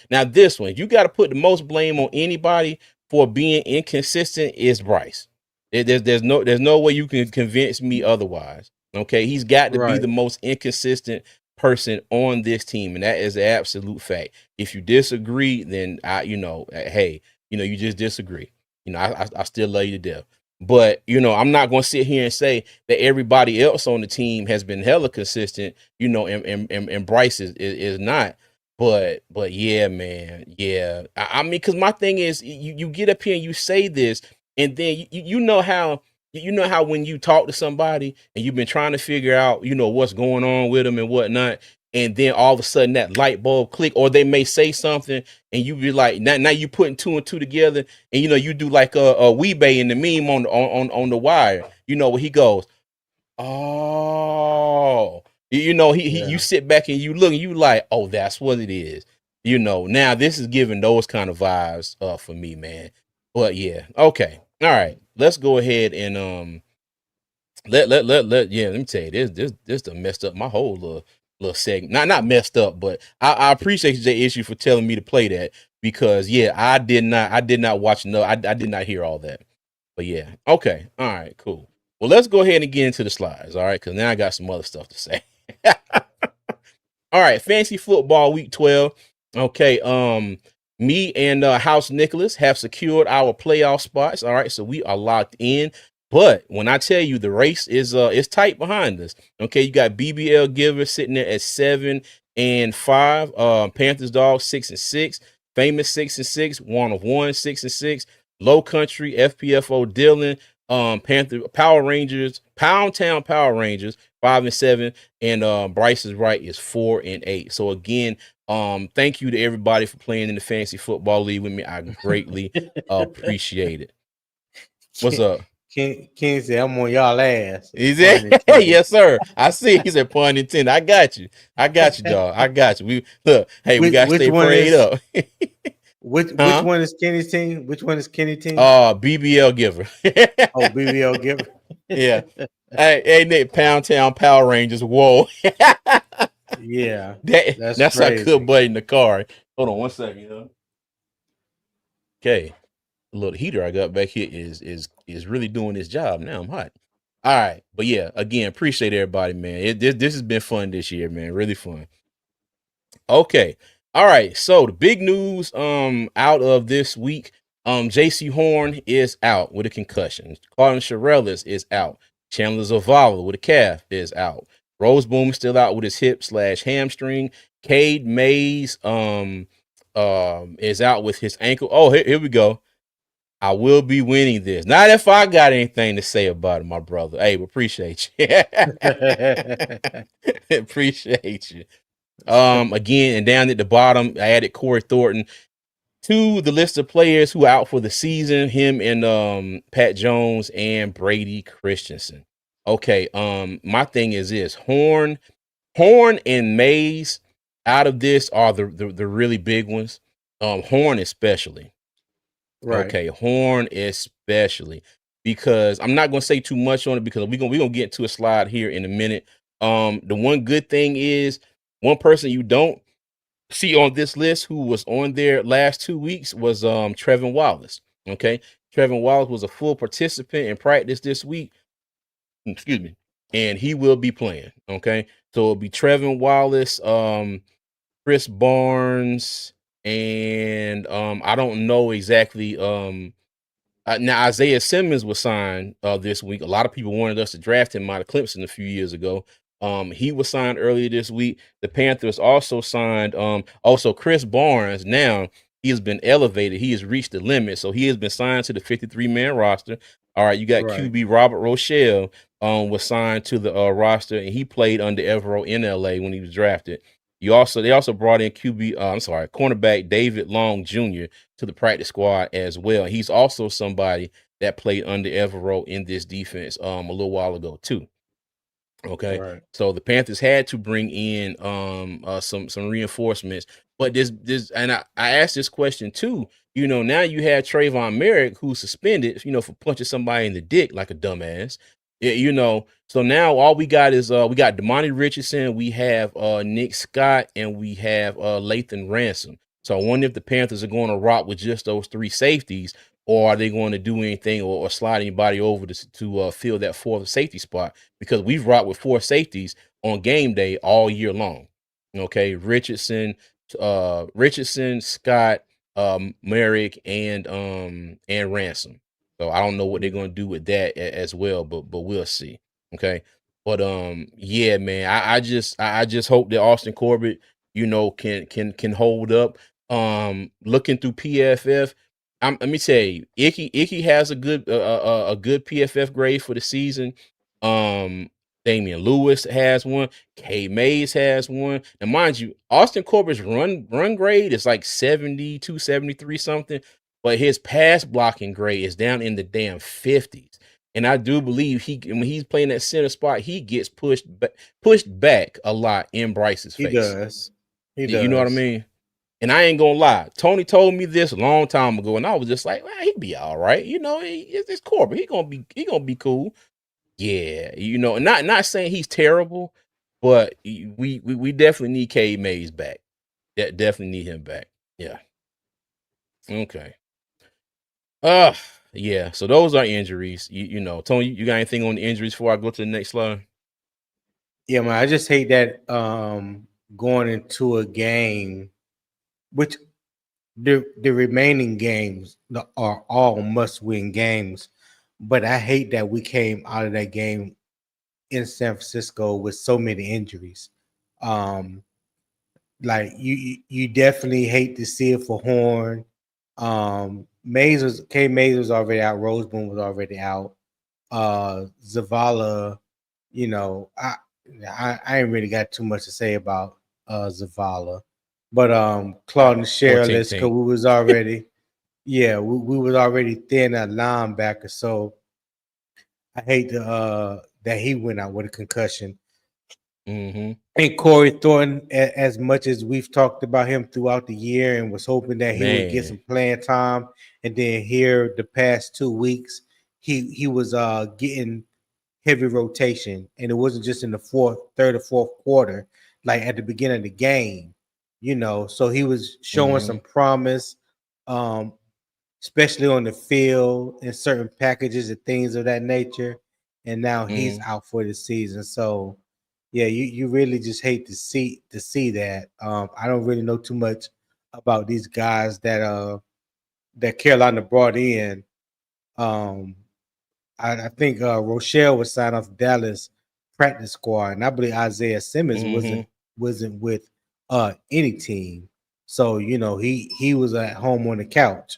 B: now this one, you got to put the most blame on anybody for being inconsistent is Bryce. There's no way you can convince me otherwise. Okay, he's got to be
C: Right.
B: the most inconsistent person on this team, and that is an absolute fact. If you disagree, then hey, you just disagree. I still love you to death. But I'm not going to sit here and say that everybody else on the team has been hella consistent. And Bryce is not. But yeah, man, yeah. I mean, because my thing is, you get up here and you say this, and then you know how when you talk to somebody and you've been trying to figure out what's going on with them and whatnot, and then all of a sudden that light bulb click, or they may say something and you be like, now you putting two and two together, and you do like a Weebay in the meme on the wire, where he goes, oh, you
C: Yeah.
B: sit back and you look and you like, oh, that's what it is. Now this is giving those kind of vibes for me, man. But yeah, okay, all right, let's go ahead and let me tell you, this done messed up my whole little segment. Not messed up, but I appreciate the issue for telling me to play that, because yeah, I did not watch, no, I did not hear all that. But yeah, okay, all right, cool. Well, let's go ahead and get into the slides, all right? Because now I got some other stuff to say. All right, fantasy football week 12. Okay, me and House Nicholas have secured our playoff spots. All right, so we are locked in. But when I tell you, the race is tight behind us. Okay, you got BBL Giver sitting there at 7-5. Panthers Dog 6-6. Famous 6-6. One of One 6-6. Low Country FPFO Dylan. Panther Power Rangers, Pound Town Power Rangers 5-7, and Bryce is Right is 4-8. So again, thank you to everybody for playing in the fantasy football league with me. I greatly appreciate it. What's up?
C: Ken said, I'm on y'all ass.
B: Is it? Yes, sir. I see. He said, pun intended. I got you, dog. I got you. We look. Hey, we got to stay prayed up.
C: Which one is Kenny's team? Which one is Kenny's team?
B: BBL Giver.
C: Oh, BBL Giver.
B: Yeah. Hey, Nick, Pound Town Power Rangers. Whoa.
C: Yeah.
B: That's a good buddy in the car. Hold on 1 second. Okay. The little heater I got back here is really doing its job. Now I'm hot. All right. But yeah, again, appreciate everybody, man. This has been fun this year, man. Really fun. Okay. All right. So the big news out of this week, JC Horn is out with a concussion. Carlton Sherrillis is out. Chandler Zavala with a calf is out. Roseboom is still out with his hip/hamstring. Cade Mays is out with his ankle. Oh, here we go. I will be winning this. Not if I got anything to say about it, my brother. Hey, we appreciate you. Appreciate you. Again, and down at the bottom, I added Corey Thornton to the list of players who are out for the season. Him and Pat Jones and Brady Christensen. Okay, my thing is this: Horn and Mays out of this are the really big ones. Horn especially.
C: Right.
B: Okay, Horn especially, because I'm not going to say too much on it, because we're gonna get to a slide here in a minute. The one good thing is, one person you don't see on this list who was on there last 2 weeks was Trevin Wallace. Okay, Trevin Wallace was a full participant in practice this week. Excuse me, and he will be playing. Okay, so it'll be Trevin Wallace, Chris Barnes, and I don't know exactly. Now Isaiah Simmons was signed this week. A lot of people wanted us to draft him out of Clemson a few years ago. He was signed earlier this week. The Panthers also signed also Chris Barnes. Now he has been elevated. He has reached the limit, so he has been signed to the 53-man roster. All right, you got QB Robert Rochelle was signed to the roster, and he played under Evero in LA when he was drafted. They also brought in cornerback David Long Jr. to the practice squad as well. He's also somebody that played under Evero in this defense a little while ago too. Okay,
C: Right.
B: so the Panthers had to bring in some reinforcements, but this and I asked this question too. Now you have Trayvon Merrick, who's suspended, for punching somebody in the dick like a dumbass. So now all we got is we got Damani Richardson, we have Nick Scott, and we have Lathan Ransom. So I wonder if the Panthers are going to rock with just those three safeties, or are they going to do anything or slide anybody over to fill that fourth safety spot? Because we've rocked with four safeties on game day all year long. Okay, Richardson, Scott, Merrick, and Ransom. So I don't know what they're gonna do with that as well, but we'll see. Okay. But yeah, man, I just hope that Austin Corbett, can hold up. Looking through PFF, let me tell you, Icky has a good PFF grade for the season. Um, Damian Lewis has one. K Mays has one. Now, mind you, Austin Corbett's run grade is like 72, 73 something, but his pass blocking grade is down in the damn 50s. And I do believe when he's playing that center spot, he gets pushed back a lot in Bryce's
C: He
B: face.
C: does. He
B: You know what I
C: does.
B: mean? And I ain't gonna lie. Tony told me this a long time ago, and I was just like, well, he'd be all right. It's Corbett. He gonna be cool. Yeah, not saying he's terrible, but we definitely need K Mays back. Definitely need him back. Yeah. Okay. Uh yeah. So those are injuries. Tony, you got anything on the injuries before I go to the next slide?
C: Yeah, man. I just hate that going into a game, which the remaining games are all must-win games, but I hate that we came out of that game in San Francisco with so many injuries. Um, like you definitely hate to see it for Horn. Mays was already out. Roseboom was already out. Zavala, you know, I ain't really got too much to say about Zavala, but Claude and
B: Or
C: Cherilus,
B: Tink
C: because
B: Tink.
C: we was already, yeah, we was already thin at linebacker, so I hate that he went out with a concussion.
B: Mm-hmm.
C: And Corey Thornton, as much as we've talked about him throughout the year and was hoping that he would get
B: Man.
C: some playing time, and then here the past 2 weeks, he was getting heavy rotation, and it wasn't just in the third or fourth quarter, like at the beginning of the game, So he was showing
B: Mm-hmm.
C: some promise, um, especially on the field in certain packages and things of that nature. And now he's
B: Mm-hmm.
C: out for the season. So yeah, you really just hate to see that. I don't really know too much about these guys that Carolina brought in. Um, I think Rochelle was signed off Dallas practice squad, and I believe Isaiah Simmons
B: Mm-hmm.
C: wasn't with any team. So he was at home on the couch.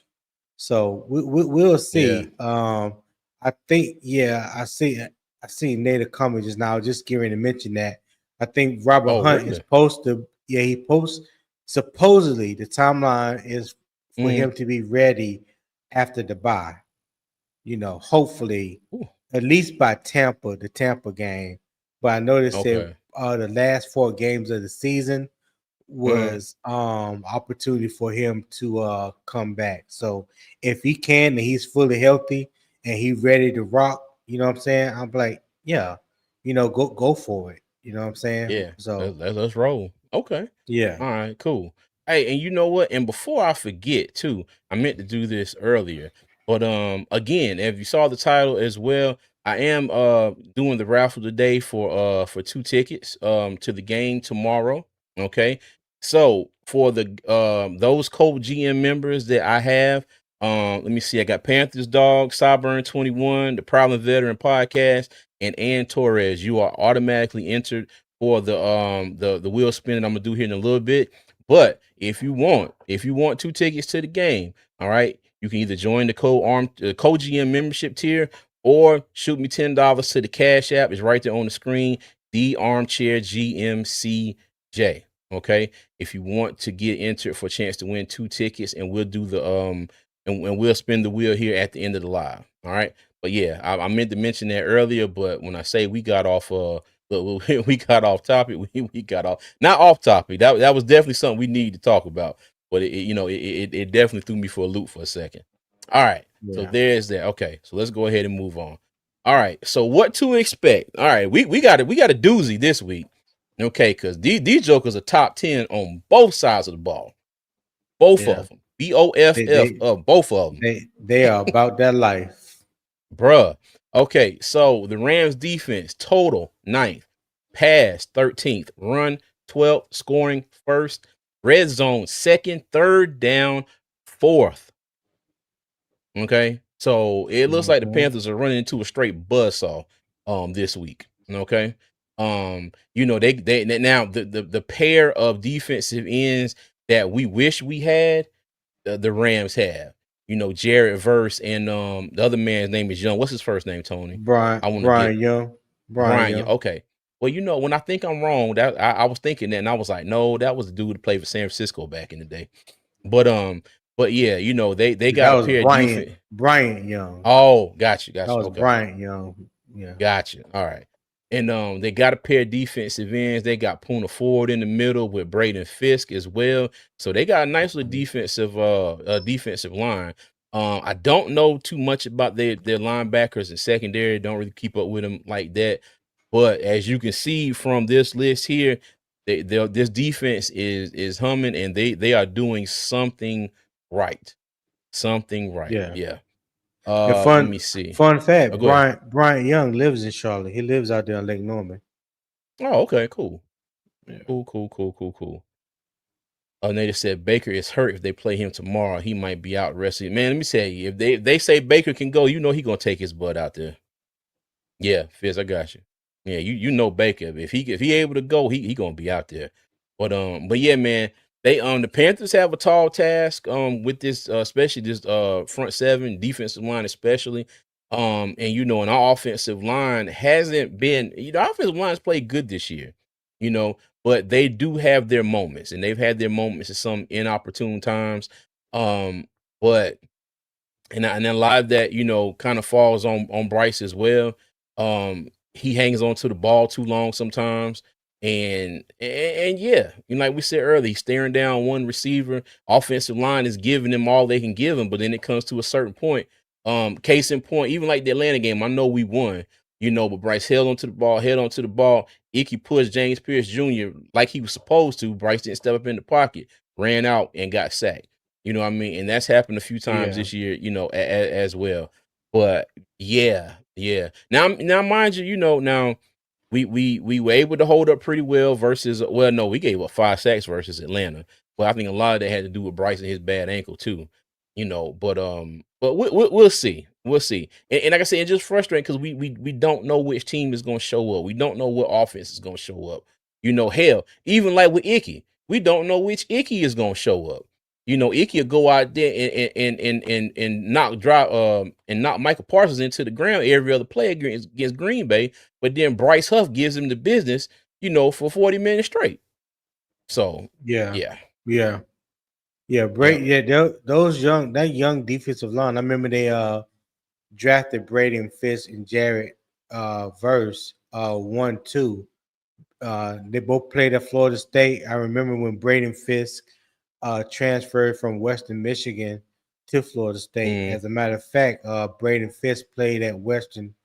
C: So we'll
B: Yeah.
C: see. I think I see Native coming just now. Just getting to mention that. I think Robert
B: Oh,
C: Hunt is
B: really?
C: supposed to. Yeah, he posts. Supposedly, the timeline is for
B: Mm-hmm.
C: him to be ready after the bye. Hopefully
B: Ooh,
C: at least by the Tampa game. But I noticed that
B: okay.
C: the last 4 games of the season
B: Uh-huh.
C: was opportunity for him to come back. So if he can and he's fully healthy and he's ready to rock, you know what I'm saying? I'm like, yeah, go for it. You know what I'm saying?
B: Yeah.
C: So
B: Let's roll. Okay.
C: yeah,
B: All right, cool. Hey, and you know what? And before I forget too, I meant to do this earlier. But again, if you saw the title as well, I am doing the raffle today for 2 tickets to the game tomorrow. Okay. So for the those Cold GM members that I have, let me see, I got Panthers Dog, Cyburn 21, the Problem Veteran Podcast, and Ann Torres. You are automatically entered for the wheel spinning I'm gonna do here in a little bit. But if you want 2 tickets to the game, all right, you can either join the Code GM membership tier or shoot me $10 to the Cash App. It's right there on the screen. The Armchair GMCJ. Okay. If you want to get entered for a chance to win 2 tickets, and we'll do the and we'll spin the wheel here at the end of the live. All right. But yeah, I meant to mention that earlier, but when I say we got off but we got off topic. We got off not off topic. That was definitely something we need to talk about. But it definitely threw me for a loop for a second. All right, so
C: yeah,
B: there's that. Okay, so let's go ahead and move on. All right, so what to expect? All right, we got it. We got a doozy this week. Okay, because these jokers are top 10 on both sides of the ball. Both
C: yeah.
B: of them. BOFF
C: They
B: of both of them.
C: they are about that life.
B: Bruh. Okay, so the Rams defense total 9th, pass 13th, run 12th, scoring first. Red zone, second, third down, fourth. Okay. So it looks like the
C: Mhm.
B: Panthers are running into a straight buzzsaw this week. Okay. They now the pair of defensive ends that we wish we had, the Rams have. Jared Verse and the other man's name is Young. What's his first name, Tony? I want to get
C: Brian Young. Brian
B: Brian.
C: Young.
B: Okay. Well, when I think I'm wrong, that I was thinking that, and I was like, no, that was the dude that played for San Francisco back in the day. But yeah, they
C: That
B: got a
C: was
B: pair of defense.
C: Brian Young.
B: Oh, got you.
C: That was
B: Okay.
C: Brian Young. Yeah.
B: Gotcha. All right. And they got a pair of defensive ends. They got Puna Ford in the middle with Braden Fisk as well. So they got a nice little defensive line. I don't know too much about their linebackers and secondary. Don't really keep up with them like that. But as you can see from this list here, this defense is humming, and they are doing something right. Something right.
C: Yeah.
B: Yeah.
C: And
B: Let me see.
C: fun fact,
B: Oh, go ahead.
C: Brian Young lives in Charlotte. He lives out there on Lake Norman.
B: Oh, okay, cool.
C: Yeah.
B: Cool. They just said Baker is hurt. If they play him tomorrow, he might be out resting. Man, let me tell you, if they say Baker can go, he gonna take his butt out there. Yeah, Fizz, I got you. Yeah, you know Baker. If he able to go, he gonna be out there. But yeah, man, the Panthers have a tall task with this, especially this front seven, defensive line especially. And our offensive line hasn't been, our offensive line's played good this year, but they do have their moments, and they've had their moments at some inopportune times. But and then a lot of that, kind of falls on Bryce as well. He hangs on to the ball too long sometimes. And yeah, like we said earlier, he's staring down one receiver. Offensive line is giving him all they can give him, but then it comes to a certain point. Case in point, even like the Atlanta game, I know we won, but Bryce held onto the ball. Icky pushed James Pierce Jr. like he was supposed to. Bryce didn't step up in the pocket, ran out, and got sacked. You know what I mean? And that's happened a few times this year, as well. But yeah. Now, mind you, now we were able to hold up pretty well versus, no, we gave up 5 sacks versus Atlanta. But I think a lot of that had to do with Bryce and his bad ankle too, but we'll see. We'll see. And like I said, it's just frustrating because we don't know which team is going to show up. We don't know what offense is going to show up. Hell, even like with Icky, we don't know which Icky is going to show up. Icky will go out there and knock Michael Parsons into the ground every other play against Green Bay, but then Bryce Huff gives him the business, for 40 minutes straight. So
C: Yeah.
B: yeah.
C: That young defensive line. I remember they drafted Braden Fisk and Jared Verse 1-2. They both played at Florida State. I remember when Braden Fisk transferred from Western Michigan to Florida State. As a matter of fact, Braden Fisk played at Western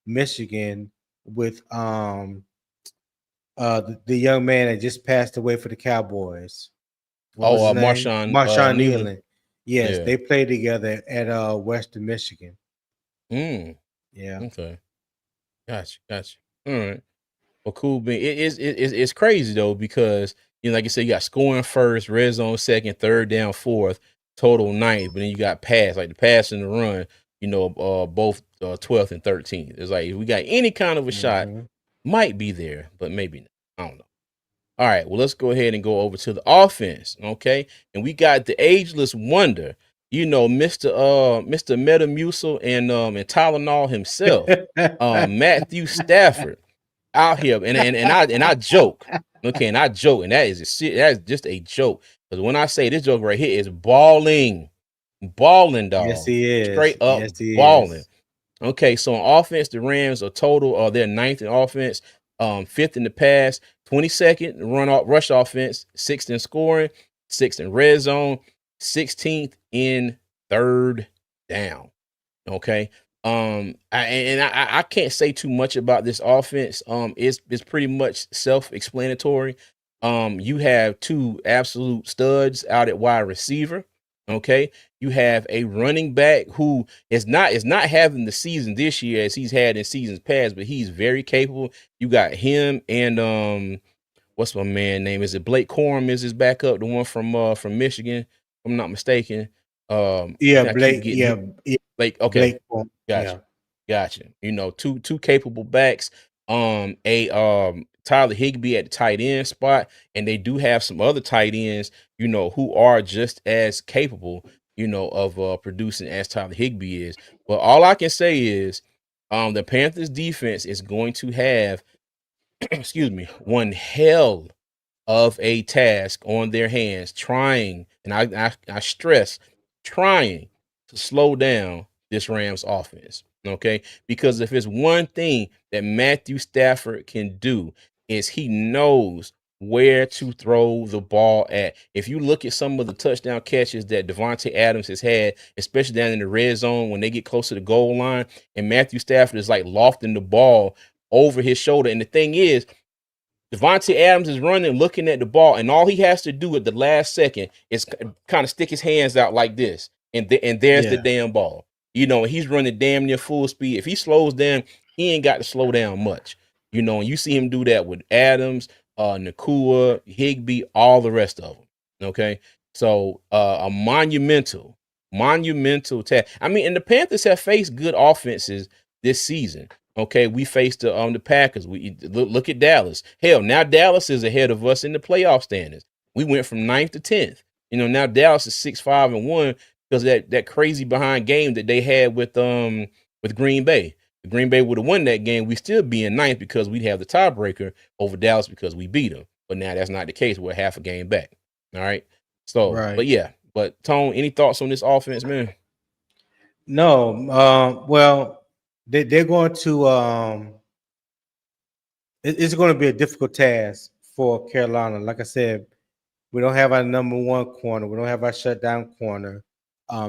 C: Michigan with the young man that just passed away for the Cowboys.
B: Marshawn
C: Nealon. Yes,
B: Yeah.
C: they played together at Western Michigan. Yeah.
B: Okay. Gotcha. All right. Well, cool. Man, it's crazy though, because like you said, you got scoring first, red zone second, third down fourth, total ninth, but then you got pass, like the pass and the run, both 12th and 13th. It's like if we got any kind of a shot, might be there, but maybe not. I don't know. All right, well, let's go ahead and go over to the offense, okay? And we got the ageless wonder, Mr. Metamucil and Tylenol himself, Matthew Stafford, out here, and I joke, okay, and that is just a joke, because when I say this joke right here is balling, dog.
C: Yes, he is.
B: Straight up balling. Okay, so on offense, the Rams are total, they're 9th in offense, 5th in the pass, 22nd rush offense, 6th in scoring, 6th in red zone, 16th in third down. Okay. I can't say too much about this offense. It's pretty much self-explanatory. You have 2 absolute studs out at wide receiver. Okay. You have a running back who is not having the season this year as he's had in seasons past, but he's very capable. You got him and what's my man name? Is it Blake Corum? Is his backup the one from Michigan? If I'm not mistaken.
C: Yeah,
B: I keep
C: Blake.
B: getting
C: Yeah,
B: hit.
C: yeah,
B: Like, okay,
C: Blake. Yeah,
B: gotcha, gotcha. You know, two capable backs. Tyler Higbee at the tight end spot, and they do have some other tight ends, you know, who are just as capable, you know, of producing as Tyler Higbee is. But all I can say is, the Panthers defense is going to have, excuse me, one hell of a task on their hands trying, and I stress trying to slow down this Rams offense. Okay. Because if it's one thing that Matthew Stafford can do, is he knows where to throw the ball at. If you look at some of the touchdown catches that Devontae Adams has had, especially down in the red zone when they get close to the goal line, and Matthew Stafford is like lofting the ball over his shoulder. And the thing is, Devontae Adams is running, looking at the ball, and all he has to do at the last second is kind of stick his hands out like this, and there's the
C: yeah,
B: damn ball. You know, and he's running damn near full speed. If he slows down, he ain't got to slow down much. You know, and you see him do that with Adams, Nakua, Higbee, all the rest of them. Okay, so a monumental task. I mean, and the Panthers have faced good offenses this season. Okay, we faced the Packers. We look at Dallas. Hell, now Dallas is ahead of us in the playoff standings. We went from 9th to 10th. You know, now Dallas is 6-5-1 because that crazy behind game that they had with Green Bay. If Green Bay would have won that game, we still be in 9th because we'd have the tiebreaker over Dallas because we beat them. But now that's not the case. We're half a game back. All right. So, but
C: right.
B: yeah. But Tone, any thoughts on this offense, man?
C: No, well, they're going to. It's going to be a difficult task for Carolina. Like I said, we don't have our number one corner. We don't have our shutdown corner.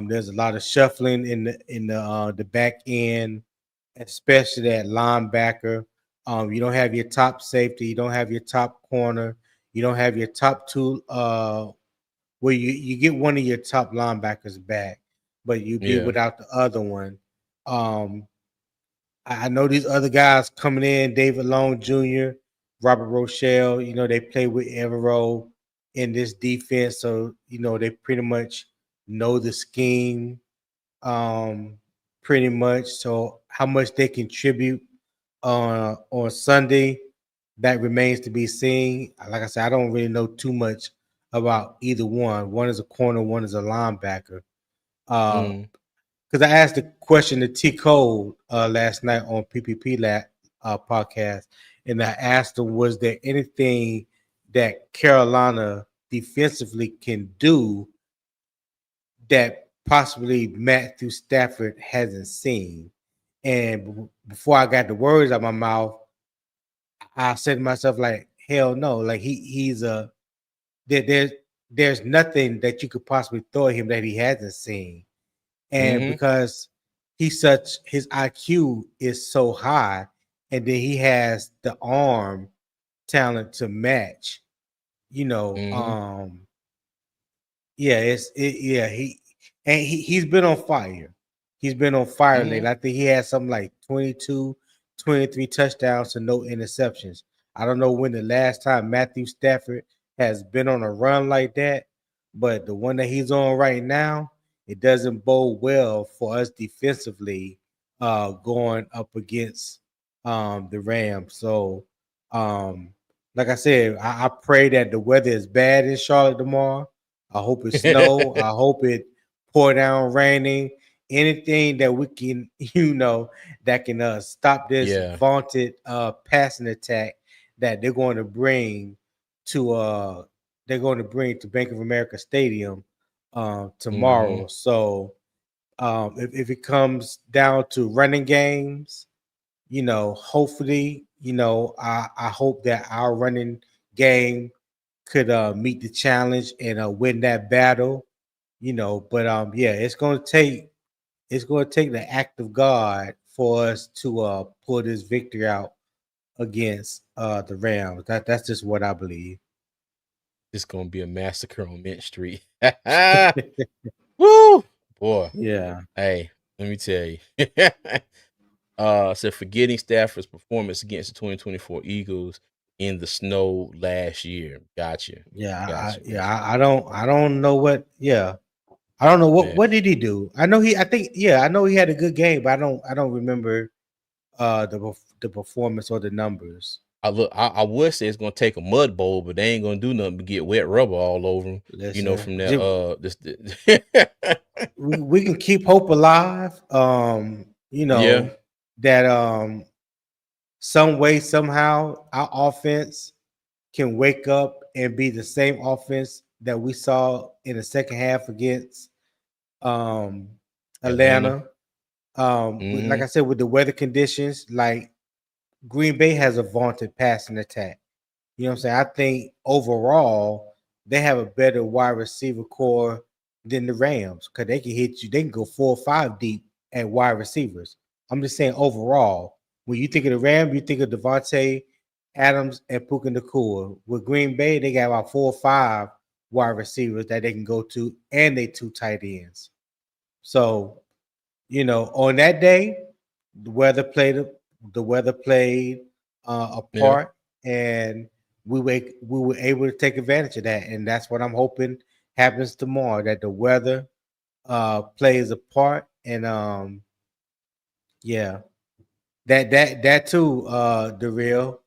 C: There's a lot of shuffling in the back end, especially that linebacker. You don't have your top safety. You don't have your top corner. You don't have your top two. Well, you get one of your top linebackers back, but you be
B: Yeah.
C: without the other one. Um, I know these other guys coming in, David Long Jr., Robert Rochelle, they play with Evero in this defense. So, they pretty much know the scheme pretty much. So how much they contribute on Sunday, that remains to be seen. Like I said, I don't really know too much about either one. One is a corner, one is a linebacker.
B: Mm.
C: Because I asked the question to T Code last night on PPP podcast, and I asked him, was there anything that Carolina defensively can do that possibly Matthew Stafford hasn't seen? And before I got the words out my mouth, I said to myself, like, hell no, like he's a there, there's nothing that you could possibly throw at him that he hasn't seen. And
B: Mm-hmm.
C: because his IQ is so high, and then he has the arm talent to match, you know,
B: Mm-hmm.
C: um, yeah, he's been on fire. He's been on fire
B: Mm-hmm.
C: lately. I think he had something like 22, 23 touchdowns and no interceptions. I don't know when the last time Matthew Stafford has been on a run like that, but the one that he's on right now, it doesn't bode well for us defensively going up against the Rams. So um like I said, I pray that the weather is bad in Charlotte tomorrow. I hope it snow. I hope it pour down raining. Anything that we can, that can stop this
B: Yeah.
C: vaunted passing attack that they're going to bring to Bank of America Stadium
B: Mm-hmm.
C: tomorrow. So if it comes down to running games, hopefully, I hope that our running game could meet the challenge and win that battle, But yeah, it's going to take the act of God for us to pull this victory out against the Rams. That's just what I believe.
B: It's gonna be a massacre on Mint Street. Woo, boy.
C: Yeah.
B: Hey, let me tell you. So forgetting Stafford's performance against the 2024 Eagles, in the snow last year. Gotcha. Gotcha.
C: I don't know what. Yeah, I don't know
B: Man.
C: what did he do. I know I know he had a good game, but I don't remember the performance or the numbers.
B: I would say it's gonna take a mud bowl, but they ain't gonna do nothing but get wet rubber all over them.
C: Listen,
B: From that this
C: we can keep hope alive.
B: Yeah.
C: That some way somehow our offense can wake up and be the same offense that we saw in the second half against um
B: Atlanta.
C: Atlanta. Like
B: Mhm.
C: I said, with the weather conditions, like Green Bay has a vaunted passing attack. You know what I'm saying? I think overall they have a better wide receiver core than the Rams because they can hit you. They can go 4 or 5 deep at wide receivers. I'm just saying overall, when you think of the Rams, you think of Devontae Adams and Puka Nacua. With Green Bay, they got about 4 or 5 wide receivers that they can go to, and they 2 tight ends. So, on that day, the weather played a
B: Yeah.
C: part, and we were able to take advantage of that, and that's what I'm hoping happens tomorrow. That the weather plays a part, and yeah, that too, the real,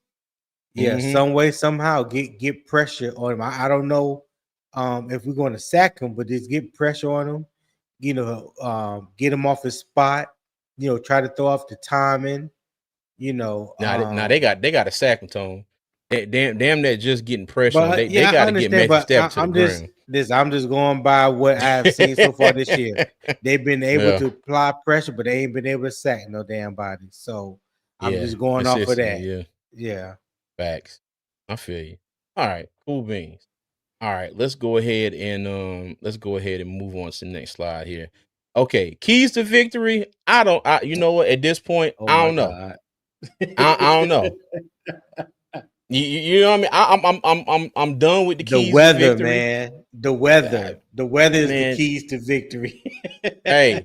C: yeah,
B: Mhm.
C: some way somehow get pressure on him. I don't know if we're going to sack him, but just get pressure on him. Get him off his spot. Try to throw off the timing.
B: Now they got a sack him, Tone. Damn that just getting pressure on.
C: But
B: They
C: yeah, I
B: got to get
C: understand.
B: Matthew
C: But
B: Stafford to the ground.
C: I'm just going by what I have seen so far this year. They've been able
B: Yeah.
C: to apply pressure, but they ain't been able to sack no damn body. So I'm
B: Yeah.
C: just going off of
B: Consistently,
C: that.
B: yeah.
C: Yeah.
B: Facts. I feel you. All right, cool beans. All right, let's go ahead and move on to the next slide here. Okay, keys to victory. You know what? At this point,
C: Oh
B: I
C: my
B: don't know.
C: God.
B: I don't know. You know what I mean? I'm done with the
C: The
B: keys to
C: weather,
B: victory.
C: man. The
B: Uh,
C: weather. The weather is the
B: man,
C: keys to victory.
B: hey,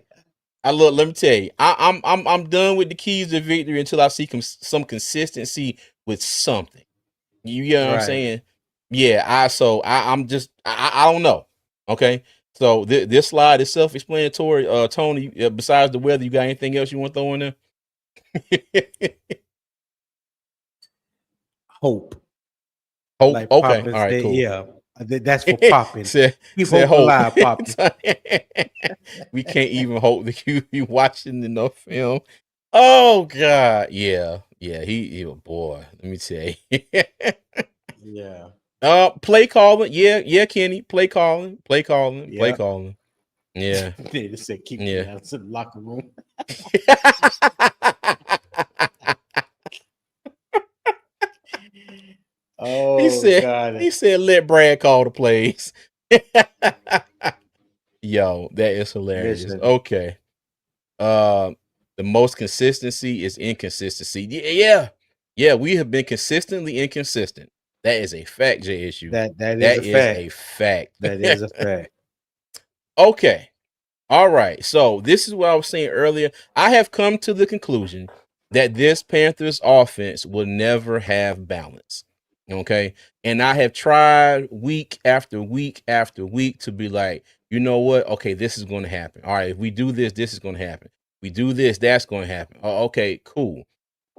B: let me tell you, I'm done with the keys to victory until I see some consistency with something. You get what I'm
C: Right.
B: saying? Yeah, I'm just I don't know. Okay. So this slide is self-explanatory. Tony, besides the weather, you got anything else you want to throw in there?
C: Hope.
B: Hope.
C: Like
B: Okay.
C: Poppin
B: All right,
C: said,
B: cool.
C: yeah. That's for popping. Keep
B: Said
C: hope
B: hope.
C: alive, Poppy.
B: We can't even hope that you be watching enough film. Oh God. Yeah. Yeah. He boy, let me tell you.
C: Yeah.
B: Play calling. Yeah, Kenny. Play calling. Play calling. Play
C: Yeah.
B: calling. Yeah.
C: They just said keep
B: Yeah.
C: me out of the locker room.
B: he
C: Oh
B: said
C: God.
B: he said let Brad call the plays. Yo, that is hilarious.
C: Listen,
B: Okay. Uh, the most consistency is inconsistency. Yeah. Yeah, we have been consistently inconsistent. That is a fact, J issue.
C: that is
B: That
C: a
B: is
C: fact.
B: a fact.
C: That is a fact.
B: Okay. All right. So this is what I was saying earlier. I have come to the conclusion that this Panthers offense will never have balance. Okay. And I have tried week after week after week to be like, you know what? Okay, this is going to happen. All right. If we do this, this is going to happen. We do this, that's going to happen. Oh, okay, cool.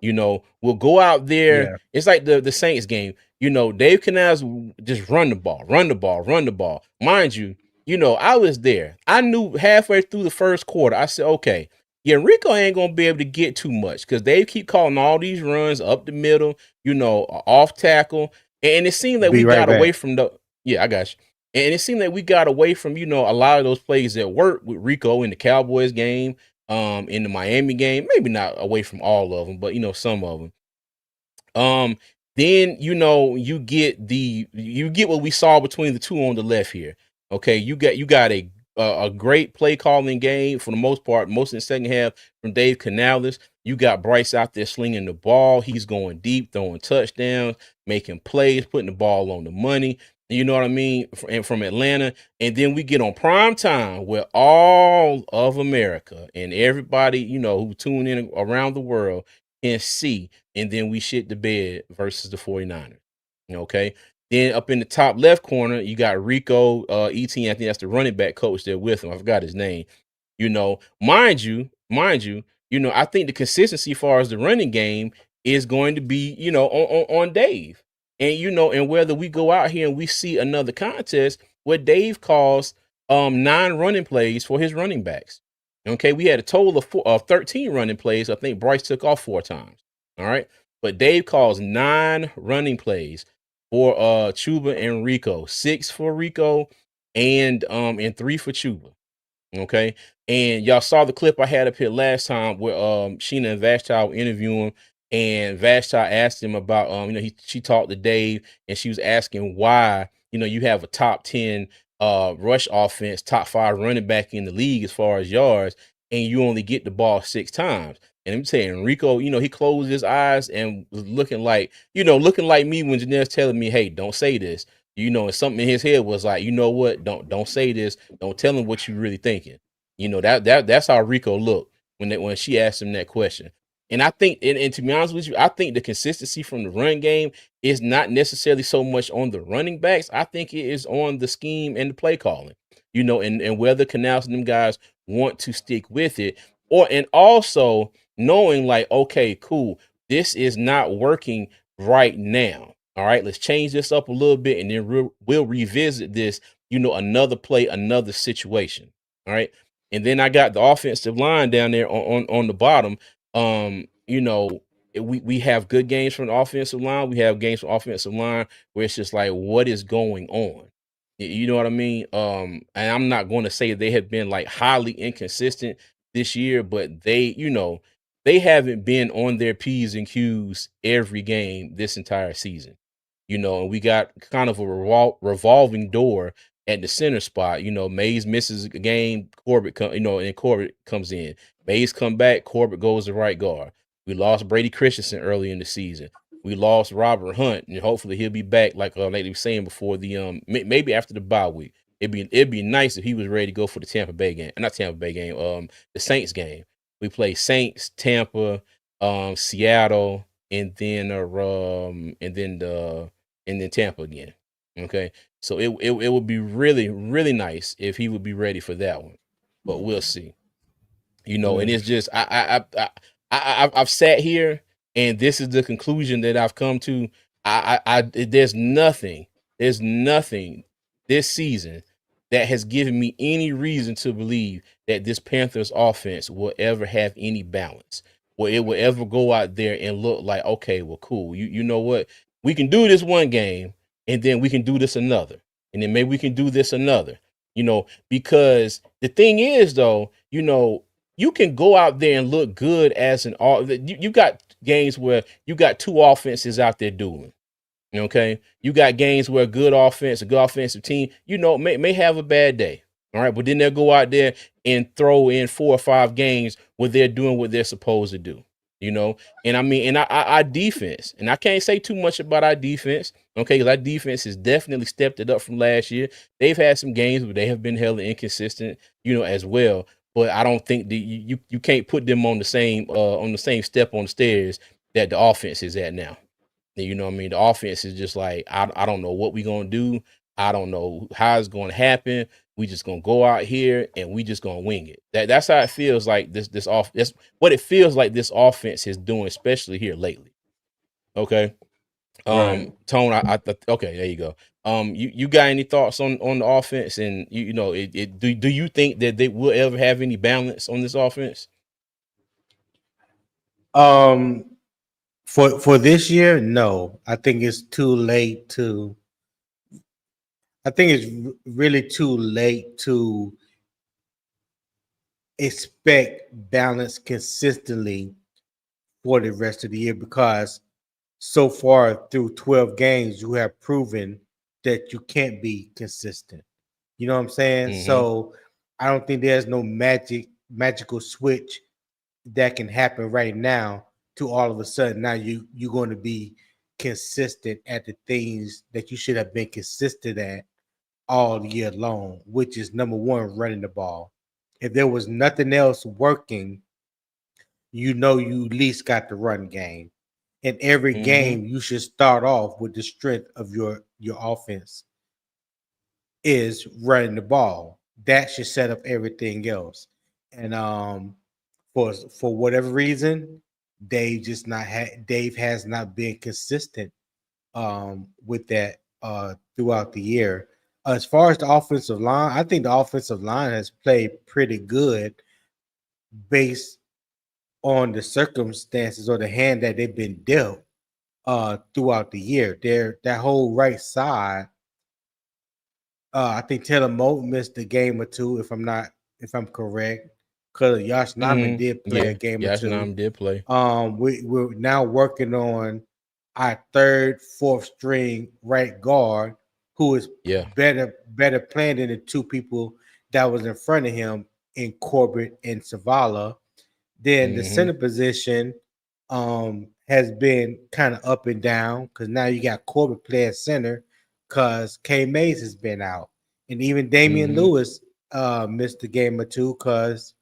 B: We'll go out there.
C: Yeah.
B: It's like the Saints game. Dave Canals just run the ball, run the ball, run the ball. Mind you, I was there. I knew halfway through the first quarter, I said, okay, yeah, Rico ain't gonna be able to get too much because they keep calling all these runs up the middle, off tackle. And it seemed like we
C: Be right
B: got away
C: back.
B: from yeah, I got you. And it seemed like we got away from, a lot of those plays that worked with Rico in the Cowboys game, in the Miami game, maybe not away from all of them, but some of them. Then you get what we saw between the two on the left here. Okay, you got a great play calling game for the most part, most in the second half from Dave Canales. You got Bryce out there slinging the ball. He's going deep, throwing touchdowns, making plays, putting the ball on the money. You know what I mean? And from Atlanta. And then we get on prime time where all of America and everybody, who tune in around the world can see, and then we shit the bed versus the 49ers. Okay. Then up in the top left corner, you got Rico Etienne. I think that's the running back coach there with him. I forgot his name. Mind you, I think the consistency as far as the running game is going to be, on Dave. And whether we go out here and we see another contest where Dave calls 9 running plays for his running backs. Okay, we had a total of 13 running plays. I think Bryce took off 4 times. All right. But Dave calls 9 running plays for Chuba and Rico, 6 for Rico and 3 for Chuba. Okay. And y'all saw the clip I had up here last time where Sheena and Vashti were interviewing, and Vashti asked him about she talked to Dave, and she was asking why you have a top 10 rush offense, top 5 running back in the league as far as yards, and you only get the ball 6 times. And I'm saying Rico, he closed his eyes and was looking like me when Janelle's telling me, hey, don't say this. And something in his head was like, you know what? Don't say this. Don't tell him what you really thinking. That's how Rico looked when she asked him that question. And I think, and to be honest with you, I think the consistency from the run game is not necessarily so much on the running backs. I think it is on the scheme and the play calling, and whether Canals and them guys want to stick with it, and also knowing like, okay, cool, this is not working right now. All right, let's change this up a little bit, and then we'll revisit this, another play, another situation. All right. And then I got the offensive line down there on the bottom. We have good games from the offensive line. We have games from offensive line where it's just like, what is going on? You know what I mean? And I'm not going to say they have been like highly inconsistent this year, but they haven't been on their P's and Q's every game this entire season. And we got kind of a revolving door at the center spot. Mays misses a game, Corbett and Corbett comes in. Mays come back, Corbett goes to right guard. We lost Brady Christensen early in the season. We lost Robert Hunt, and hopefully he'll be back, like they were saying before the maybe after the bye week. It'd be nice if he was ready to go for the Tampa Bay game. Not Tampa Bay game, the Saints game. We play Saints, Tampa, Seattle, and then Tampa again. Okay. So it would be really, really nice if he would be ready for that one. But we'll see. And it's just I've sat here, and this is the conclusion that I've come to. There's nothing this season that has given me any reason to believe that this Panthers offense will ever have any balance, or it will ever go out there and look like, okay, well, cool. You know what? We can do this one game, and then we can do this another, and then maybe we can do this another, because the thing is, though, you can go out there and look good as an all. You got games where you got 2 offenses out there dueling. Okay, you got games where a good offensive team, may have a bad day. All right, but then they'll go out there and throw in 4 or 5 games where they're doing what they're supposed to do. And I mean, and our defense, and I can't say too much about our defense, okay, because our defense has definitely stepped it up from last year. They've had some games where they have been hella inconsistent, as well. But I don't think that you can't put them on the same step on the stairs that the offense is at now. You know what I mean? The offense is just like, I don't know what we're gonna do. I don't know how it's gonna happen. We just gonna go out here and we just gonna wing it. That's how it feels like that's what it feels like this offense is doing, especially here lately. Okay.
E: Right.
B: Tone, okay, there you go. You got any thoughts on the offense, and do you think that they will ever have any balance on this offense?
C: For this year, no. I think it's too late to. I think it's really too late to expect balance consistently for the rest of the year, because so far through 12 games, you have proven that you can't be consistent. You know what I'm saying?
B: Mhm.
C: So I don't think there's no magical switch that can happen right now to all of a sudden now you're going to be consistent at the things that you should have been consistent at all year long, which is number one, running the ball. If there was nothing else working, you know you at least got the run game. In every
B: Mm-hmm.
C: game, you should start off with the strength of your offense is running the ball. That should set up everything else. And for whatever reason, Dave has not been consistent with that throughout the year. As far as the offensive line, I think the offensive line has played pretty good based on the circumstances or the hand that they've been dealt throughout the year. That whole right side, I think Taylor Moton missed a game or two, if I'm correct. Because Yash Nyman
B: Mm-hmm.
C: did play a
B: Yeah.
C: game or two.
B: Yashnam did play.
C: We're now working on our third, fourth string right guard, who is
B: Yeah.
C: better playing than the two people that was in front of him in Corbett and Savala. Then the
B: Mm-hmm.
C: center position has been kind of up and down because now you got Corbett playing center because K Mays has been out. And even Damian
B: Mm-hmm.
C: Lewis missed a game or two because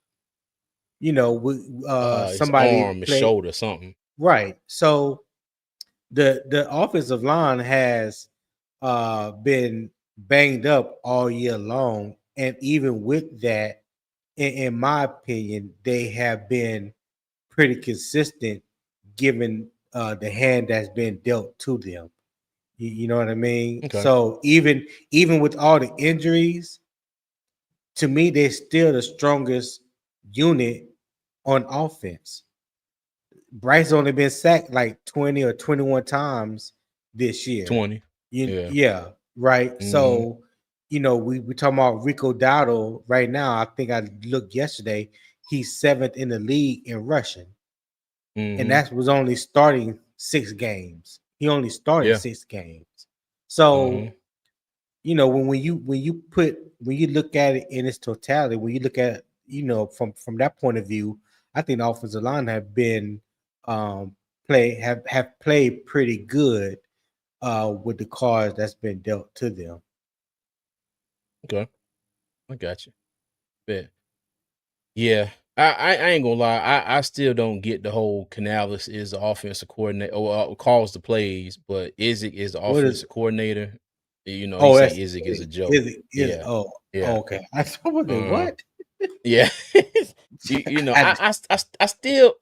B: His
C: somebody
B: arm, his
C: played
B: shoulder, something.
C: right. So the offensive line has been banged up all year long, and even with that, in my opinion, they have been pretty consistent given the hand that's been dealt to them. You know what I mean?
B: Okay.
C: So even with all the injuries, to me, they're still the strongest unit on offense. Bryce only been sacked like 20 or 21 times this year.
B: 20. Yeah.
C: Yeah, right.
B: Mm-hmm.
C: So, we talking about Rico Dowdle right now. I think I looked yesterday. He's seventh in the league in rushing, and
B: Mm-hmm.
C: that was only starting 6 games. He only started
B: Yeah.
C: 6 games.
B: Mm-hmm.
C: So, when you look at it in its totality, when you look at it, from that point of view, I think the offensive line have been have played pretty good with the cards that's been dealt to them.
B: Okay. I got you. Bet. Yeah. I ain't gonna lie. I still don't get the whole Canales is the offensive coordinator or calls the plays, but Izzy is the
C: What is
B: offensive coordinator. He
C: oh
B: say
C: that's
B: Izzy is a joke.
C: is
B: Yeah.
C: oh
B: Yeah.
C: okay. I was like,
B: Uh,
C: what?
B: yeah.
C: I,
B: I still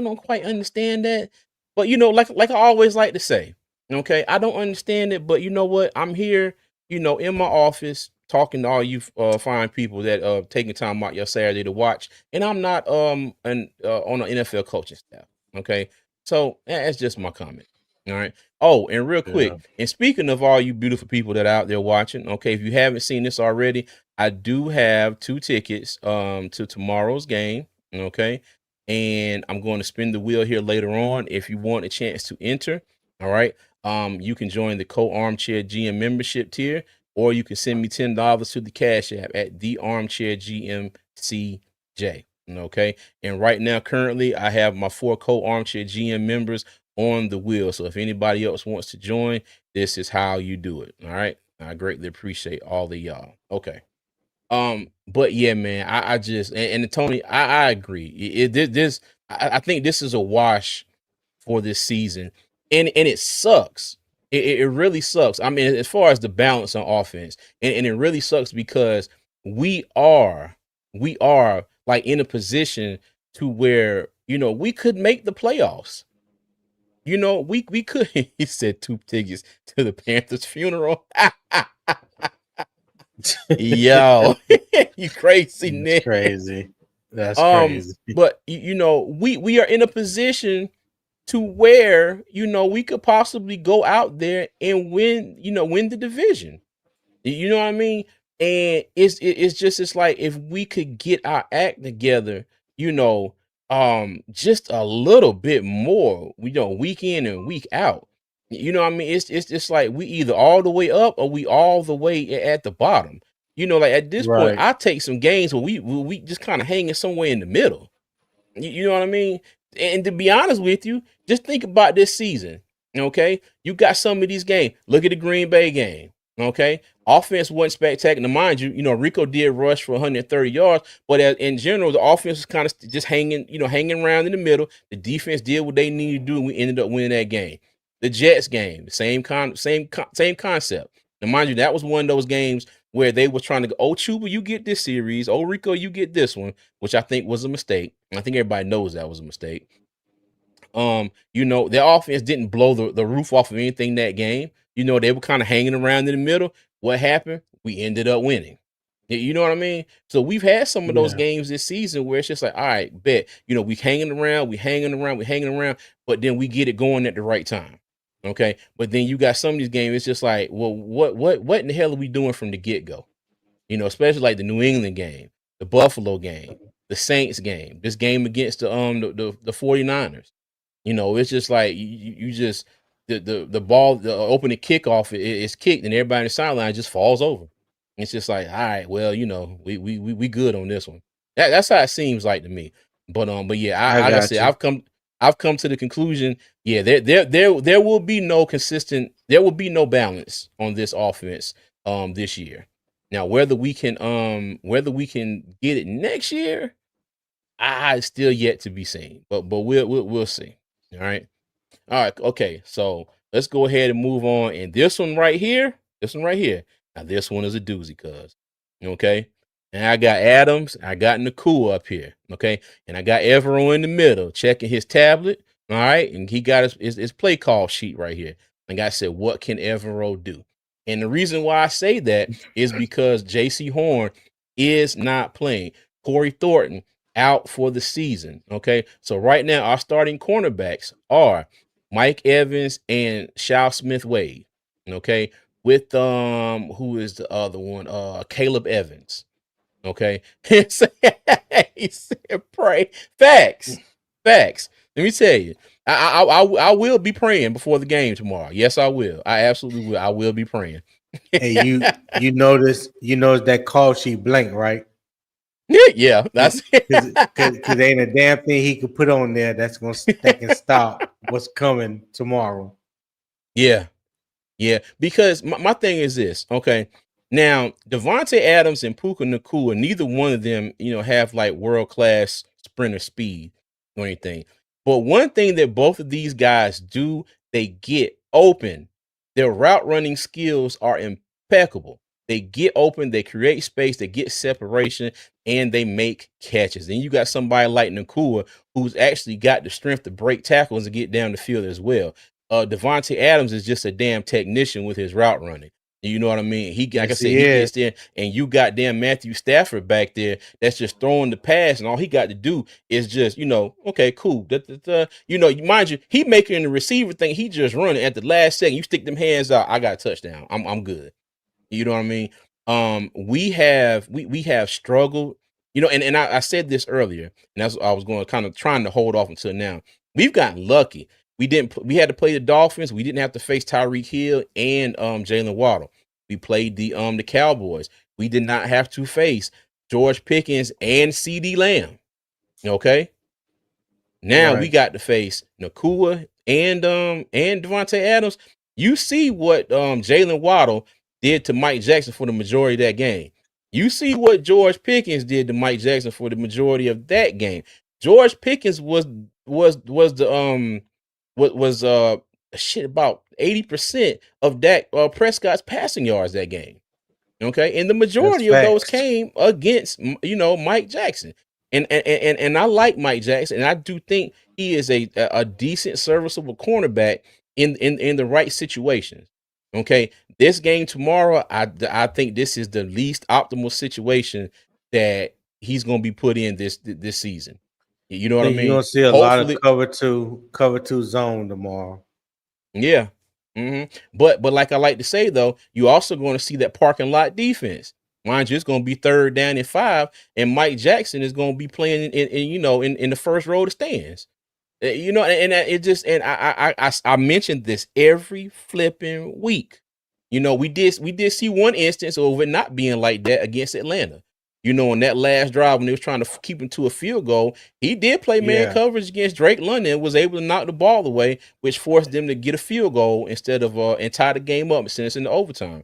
B: don't quite understand that. But like I always like to say, okay, I don't understand it, but you know what? I'm here, in my office talking to all you fine people that taking time out your Saturday to watch, and I'm not on an NFL coaching staff. Okay. So that's just my comment. All right. Oh, and real
C: yeah.
B: quick, and speaking of all you beautiful people that are out there watching, okay, if you haven't seen this already, I do have 2 tickets to tomorrow's game, okay? And I'm going to spin the wheel here later on if you want a chance to enter, all right? You can join the Co-Armchair GM membership tier, or you can send me $10 to the Cash App at the Armchair GMCJ, okay? And right now, currently, I have my 4 Co-Armchair GM members on the wheel. So if anybody else wants to join, this is how you do it, all right? I greatly appreciate all of y'all. Okay. But yeah, man, I just and Tony, I agree. I think this is a wash for this season, and it sucks. It really sucks. I mean, as far as the balance on offense, and it really sucks because we are like in a position to where we could make the playoffs. We could. He said 2 tickets to the Panthers funeral. Yo, you crazy
C: That's
B: Nick.
C: crazy. That's crazy.
B: But we are in a position to where we could possibly go out there and win the division. You know what I mean? And it's like if we could get our act together, just a little bit more, week in and week out. You know what I mean? It's just like we either all the way up or we all the way at the bottom. Like at this point,
C: Right.
B: I take some games where we just kind of hanging somewhere in the middle. You know what I mean? And to be honest with you, just think about this season. Okay, you got some of these games. Look at the Green Bay game. Okay, offense wasn't spectacular. Now, mind you, Rico did rush for 130 yards, but in general, the offense was kind of just hanging around in the middle. The defense did what they needed to do, and we ended up winning that game. The Jets game, the same concept. Now, mind you, that was one of those games where they were trying to go, oh, Chuba, you get this series. Oh, Rico, you get this one, which I think was a mistake. I think everybody knows that was a mistake. Their offense didn't blow the roof off of anything that game. They were kind of hanging around in the middle. What happened? We ended up winning. You know what I mean? So we've had some of those
C: Yeah.
B: games this season where it's just like, all right, bet, we hanging around, but then we get it going at the right time. Okay. But then you got some of these games, it's just like, well, what in the hell are we doing from the get-go? Especially like the New England game, the Buffalo game, the Saints game, this game against the 49ers. It's just like you just the ball, the opening kickoff is kicked and everybody in the sideline just falls over. It's just like, all right, well, we good on this one. That's how it seems like to me. But yeah,
C: I
B: like I
C: got
B: said,
C: you.
B: I've come to the conclusion, yeah, there will be no there will be no balance on this offense this year. Now, whether we can get it next year, I still yet to be seen. But we'll see. All right. All right. Okay. So let's go ahead and move on. And this one right here. Now this one is a doozy, cuz. Okay. And I got Adams. I got Nakua up here. Okay. And I got Evero in the middle, checking his tablet. All right. And he got his play call sheet right here. And I said, what can Evero do? And the reason why I say that is because JC Horn is not playing. Corey Thornton out for the season. Okay. So right now, our starting cornerbacks are Mike Evans and Shao Smith Wade. Okay. With who is the other one? Caleb Evans. Okay. He said pray. Facts. Facts. Let me tell you. I will be praying before the game tomorrow. Yes, I will. I absolutely will. I will be praying.
C: Hey, you notice that call sheet blank, right?
B: Yeah, that's
C: Because ain't a damn thing he could put on there that can stop what's coming tomorrow.
B: yeah. Yeah, because my thing is this. Okay, now Devontae Adams and Puka Nakua, neither one of them, have like world class sprinter speed or anything. But one thing that both of these guys do, they get open. Their route running skills are impeccable. They get open, they create space, they get separation, and they make catches. Then you got somebody like Nakua who's actually got the strength to break tackles and get down the field as well. Devontae Adams is just a damn technician with his route running. You know what I mean? Like I
C: Yes,
B: said,
C: he
B: he
C: is.
B: gets there, and you got damn Matthew Stafford back there that's just throwing the pass, and all he got to do is just, okay, cool. Mind you, he making the receiver think he just running at the last second. You stick them hands out, I got a touchdown. I'm good. You know what I mean? We have struggled, and I said this earlier, and that's I was going to kind of trying to hold off until now. We've gotten lucky. We had to play the Dolphins. We didn't have to face Tyreek Hill and Jalen Waddle. We played the Cowboys. We did not have to face George Pickens and CD Lamb. Okay. Now we
C: Right.
B: got to face Nakua and Devontae Adams. You see what Jalen Waddle did to Mike Jackson for the majority of that game. You see what George Pickens did to Mike Jackson for the majority of that game. George Pickens was the what was about 80% of Dak Prescott's passing yards that game. Okay, and the
C: That's
B: majority of those
C: facts.
B: came against Mike Jackson, and I like Mike Jackson, and I do think he is a decent, serviceable cornerback in the right situations. Okay, this game tomorrow, I think this is the least optimal situation that he's going to be put in this season. You know what I
C: Think you're
B: mean?
C: gonna see a lot of
B: Hopefully,
C: cover two zone tomorrow.
B: yeah. But like I like to say though, you also going to see that parking lot defense. Mind you, it's going to be 3rd down and 5, and Mike Jackson is going to be playing in the first row of the stands. It just and I mentioned this every flipping week. We did see one instance of it not being like that against Atlanta. On that last drive when they was trying to keep him to a field goal, he did play man
C: Yeah.
B: coverage against Drake London and was able to knock the ball away, which forced them to get a field goal instead of and tie the game up and send us into overtime.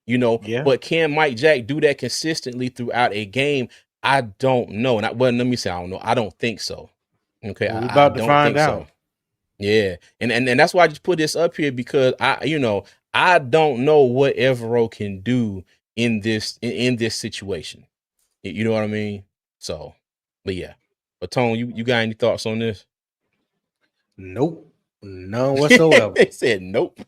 C: Yeah.
B: But can Mike Jack do that consistently throughout a game? I don't know. And let me say, I don't know. I don't think so. Okay.
C: Well, we
B: I
C: about to
B: don't
C: find
B: think so.
C: out.
B: Yeah. And that's why I just put this up here because I don't know what Evero can do in this situation. You know what I mean? So, but yeah. But Tone, you got any thoughts on this?
C: Nope. None whatsoever.
B: They said nope.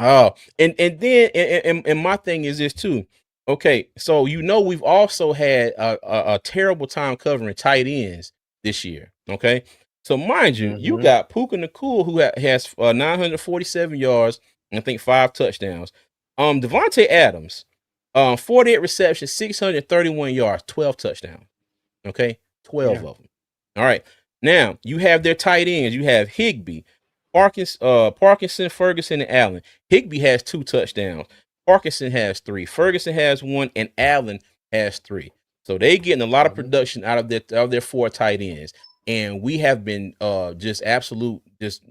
B: Oh, and my thing is this too. Okay, so we've also had a terrible time covering tight ends this year. Okay, so mind you, you
C: Mhm.
B: got Puka Nakua who has 947 yards and I think 5 touchdowns. Devontae Adams, 48 receptions, 631 yards, 12 touchdowns. Okay, 12
C: Yeah.
B: of them. All right. Now you have their tight ends. You have Higbee, Parkinson, Ferguson, and Allen. Higbee has 2 touchdowns. Parkinson has 3. Ferguson has 1, and Allen has 3. So they getting a lot of
C: Mhm.
B: production out of their 4 tight ends. And we have been just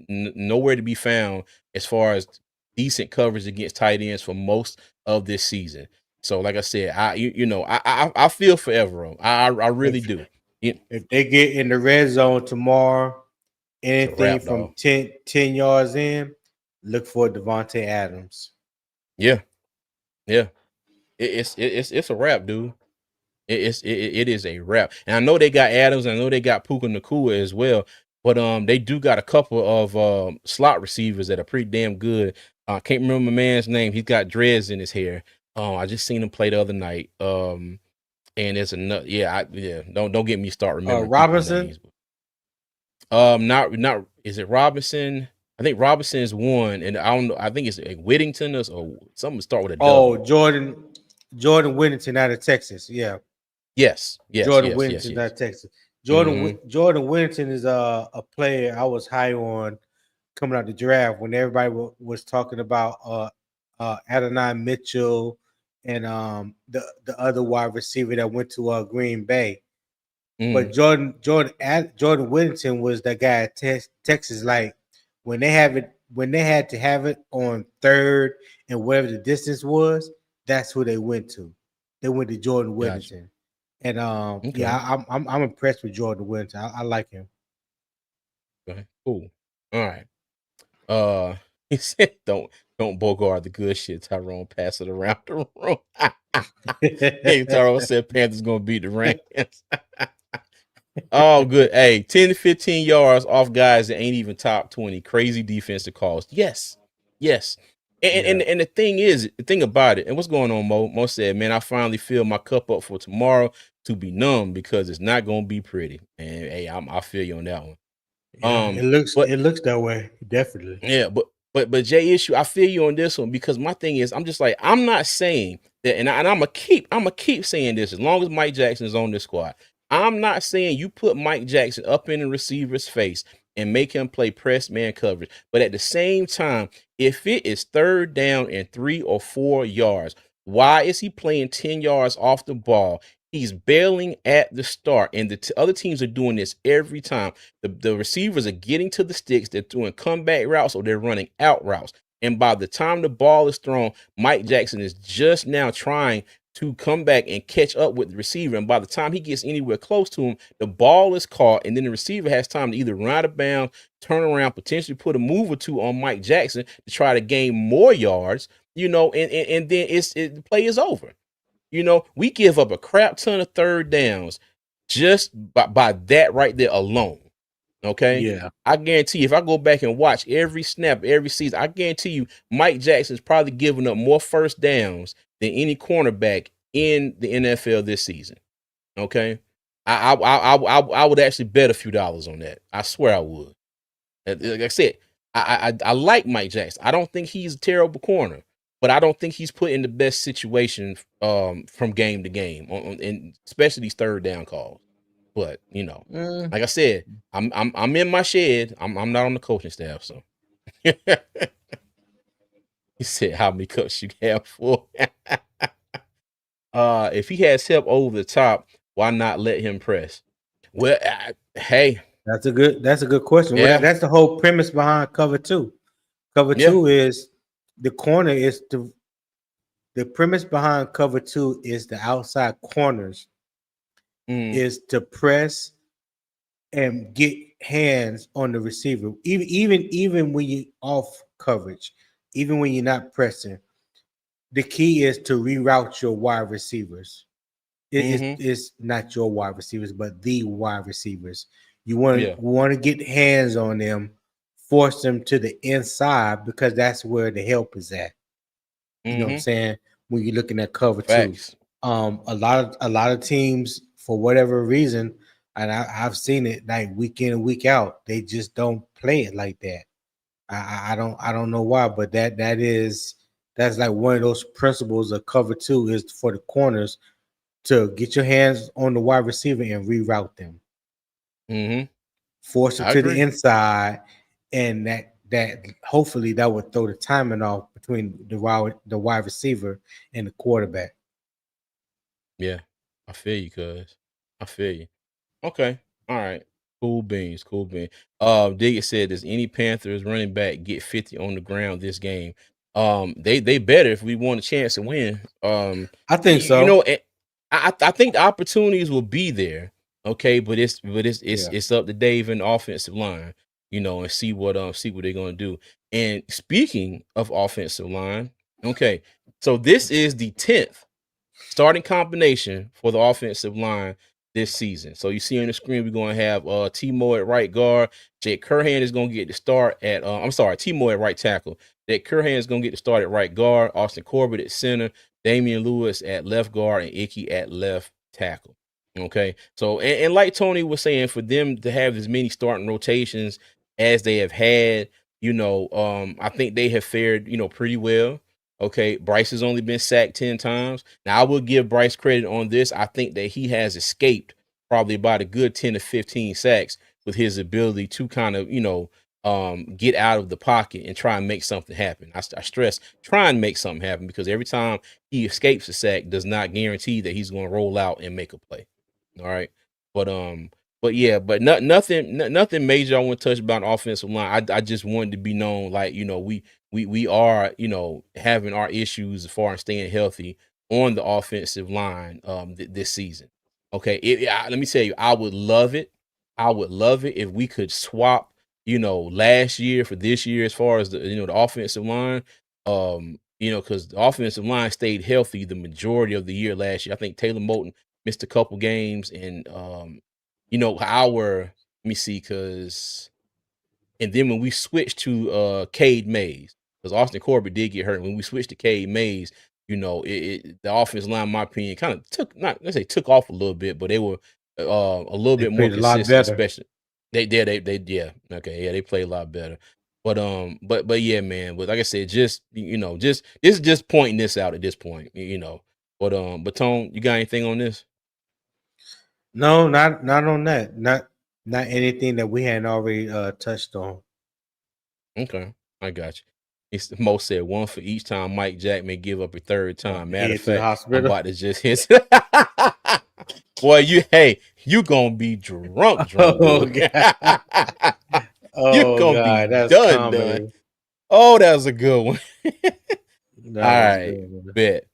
B: nowhere to be found as far as decent coverage against tight ends for most of this season. So, like I said, I feel for Evero. I really
C: If
B: do. It-
C: if they get in the red zone tomorrow,
B: It's a
C: anything
B: wrap,
C: from
B: dog.
C: 10 yards in, look for Devontae Adams.
B: Yeah, yeah. It's a wrap, dude. It is a wrap. And I know they got Adams. And I know they got Puka Nakua as well. But they do got a couple of slot receivers that are pretty damn good. I can't remember my man's name. He's got dreads in his hair. I just seen him play the other night. And there's another. Don't get me start remembering people's
C: Robinson.
B: names. Not is it Robinson? I think Robinson is one, and I don't know. I think it's Whittington or something start with a
C: Oh,
B: W.
C: Jordan Whittington out of Texas. Yeah.
B: Yes.
C: Jordan Whittington out of Texas.
B: Mhm.
C: Jordan Whittington is a player I was high on coming out the draft when everybody was talking about Adonai Mitchell and the other wide receiver that went to Green Bay. But
B: Mhm.
C: Jordan Whittington was that guy at Texas. Like when they had to have it on third and whatever the distance was, that's who they went to. They went to Jordan
B: Gotcha.
C: Whittington, and
B: Okay.
C: yeah, I'm impressed with Jordan Whittington. I like him.
B: Okay. Cool. All right. He said, "Don't bogart the good shit, Tyrone. Pass it around the room." Hey, Tyrone said Panthers gonna beat the Rams. Oh, good. Hey, 10 to 15 yards off guys that ain't even top 20. Crazy defensive calls. Yes. Yes. And,
C: Yeah.
B: and the thing about it, and what's going on, Mo? Mo said, man, I finally fill my cup up for tomorrow to be numb because it's not gonna be pretty. And hey, I feel you on that one.
C: Yeah,
B: But
C: it looks that way, definitely.
B: yeah, but Jay Issue, I feel you on this one because my thing is, I'm just like, I'm not saying that, and I'm gonna keep saying this as long as Mike Jackson is on this squad. I'm not saying you put Mike Jackson up in the receiver's face and make him play press man coverage, but at the same time, if it is 3rd down and 3 or 4 yards, why is he playing 10 yards off the ball? He's bailing at the start, and the other teams are doing this every time. The receivers are getting to the sticks. They're doing comeback routes or they're running out routes. And by the time the ball is thrown, Mike Jackson is just now trying to come back and catch up with the receiver. And by the time he gets anywhere close to him, the ball is caught. And then the receiver has time to either run out of bounds, turn around, potentially put a move or two on Mike Jackson to try to gain more yards, and then the play is over. We give up a crap ton of 3rd downs just by that right there alone. Okay.
C: Yeah.
B: I guarantee you, if I go back and watch every snap, every season, I guarantee you Mike Jackson's probably giving up more 1st downs than any cornerback in the NFL this season. Okay. I would actually bet a few dollars on that. I swear I would. Like I said, I like Mike Jackson. I don't think he's a terrible corner, but I don't think he's put in the best situation from game to game, and especially these 3rd down calls. But
C: Mm,
B: like I said, I'm in my shed. I'm not on the coaching staff, so he said how many cups you have for. If he has help over the top, why not let him press? Well, hey,
C: that's a good question. Well,
B: yeah,
C: that's the whole premise behind cover two. Cover
B: yeah,
C: two is the corner is to the premise behind cover two is the outside corners
B: Mm,
C: is to press and get hands on the receiver, even when you off coverage, even when you're not pressing. The key is to reroute your wide receivers.
B: mm-hmm.
C: It's not your wide receivers, but the wide receivers. You want
B: Yeah.
C: to get hands on them, force them to the inside because that's where the help is at. You know what I'm
B: Mm-hmm.
C: saying? When you're looking at cover two,
B: Facts.
C: a lot of teams for whatever reason, and I've seen it like week in and week out, they just don't play it like that. I don't know why, but that's like one of those principles of cover two is for the corners to get your hands on the wide receiver and reroute them,
B: Mm-hmm.
C: force them
B: I
C: to the
B: agree.
C: inside, and that hopefully that would throw the timing off between the wide receiver and the quarterback.
B: Yeah. I feel you, cuz. I feel you. Okay. All right. Cool beans. Cool beans. Digger said, does any Panthers running back get 50 on the ground this game? They better if we want a chance to win.
C: I think
B: You
C: so.
B: know, I think the opportunities will be there. Okay, but
C: Yeah.
B: it's up to Dave and the offensive line, and see what they're gonna do. And speaking of offensive line, okay, so this is the 10th starting combination for the offensive line this season. So you see on the screen, we're going to have Timo at right guard. Jake Curhan is going to get the start at, Timo at right tackle. Jake Curhan is going to get the start at right guard. Austin Corbett at center. Damian Lewis at left guard. And Icky at left tackle. Okay. So, and like Tony was saying, for them to have as many starting rotations as they have had, I think they have fared, pretty well. Okay, Bryce has only been sacked 10 times. Now, I will give Bryce credit on this. I think that he has escaped probably about a good 10 to 15 sacks with his ability to kind of, get out of the pocket and try and make something happen. I stress try and make something happen because every time he escapes a sack does not guarantee that he's going to roll out and make a play. All right. But yeah, but nothing major I want to touch about offensive line. I just wanted to be known, like, we are, having our issues as far as staying healthy on the offensive line this season. Okay, let me tell you, I would love it. I would love it if we could swap, last year for this year as far as the offensive line. Because the offensive line stayed healthy the majority of the year last year. I think Taylor Moton missed a couple games, and let me see, because and then when we switched to Cade Mays, because Austin Corbett did get hurt. When we switched to Cade Mays, the offensive line, in my opinion, kind of took off a little bit, but they were a little
C: They
B: bit more
C: played a lot
B: consistent,
C: better.
B: especially they yeah, okay, yeah, they played a lot better. But yeah, man. But like I said, just just this is just pointing this out at this point, But Tone, you got anything on this?
C: No, not on that. Not anything that we hadn't already touched on.
B: Okay, I got you. Mo said one for each time Mike Jack may give up a third time. Matter of
C: Head to the
B: fact, I'm
C: hospital.
B: about to just hit. Boy, you gonna be drunk,
C: Oh
B: dude.
C: god.
B: You
C: Oh
B: gonna be
C: god, that's
B: done.
C: comedy.
B: Oh, that was a good one.
C: That
B: All
C: was
B: right,
C: good.
B: bet.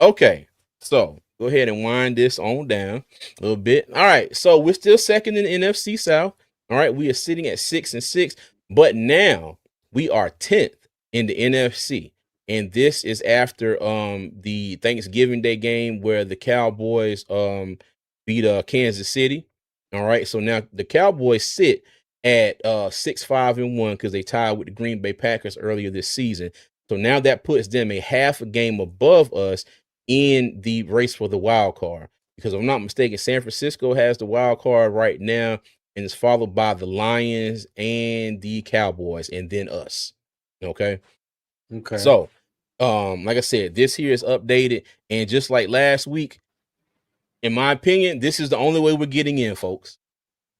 B: Okay, so go ahead and wind this on down a little bit. All right, so we're still second in the NFC South. All right, we are sitting at 6-6, but now we are 10th in the NFC, and this is after the Thanksgiving Day game where the Cowboys beat Kansas City. All right, so now the Cowboys sit at 6-5-1 because they tied with the Green Bay Packers earlier this season. So now that puts them a half a game above us in the race for the wild card. Because if I'm not mistaken, San Francisco has the wild card right now, and it's followed by the Lions and the Cowboys, and then us. Okay.
C: Okay.
B: So, like I said, this here is updated, and just like last week, in my opinion, this is the only way we're getting in, folks.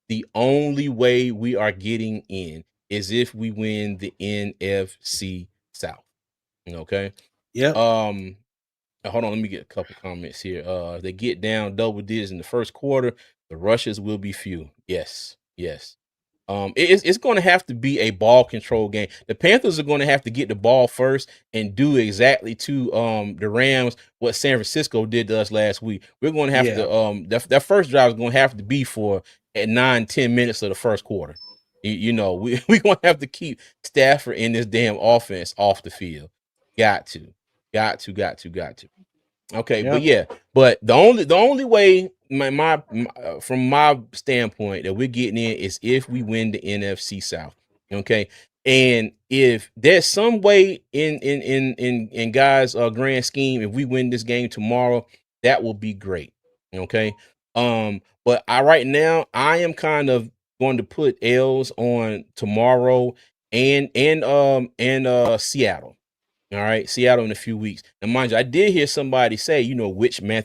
B: The only way we are getting in is if we win the NFC South. Okay.
C: Yep.
B: Hold on, let me get a couple comments here. If they get down double digits in the first quarter, the rushes will be few. Yes, yes. It's going to have to be a ball control game. The Panthers are going to have to get the ball first and do exactly to the Rams what San Francisco did to us last week. We're going to have to that first drive is going to have to be for at 9-10 minutes of the first quarter. We we're going to have to keep Stafford in this damn offense off the field. Got to. Okay, but
C: Yep.
B: but the only way from my standpoint that we're getting in is if we win the NFC South. Okay, and if there's some way in guys' grand scheme, if we win this game tomorrow, that will be great. Okay, but right now I am kind of going to put L's on tomorrow and Seattle. All right, Seattle in a few weeks. Now, mind you, I did hear somebody say, which Sam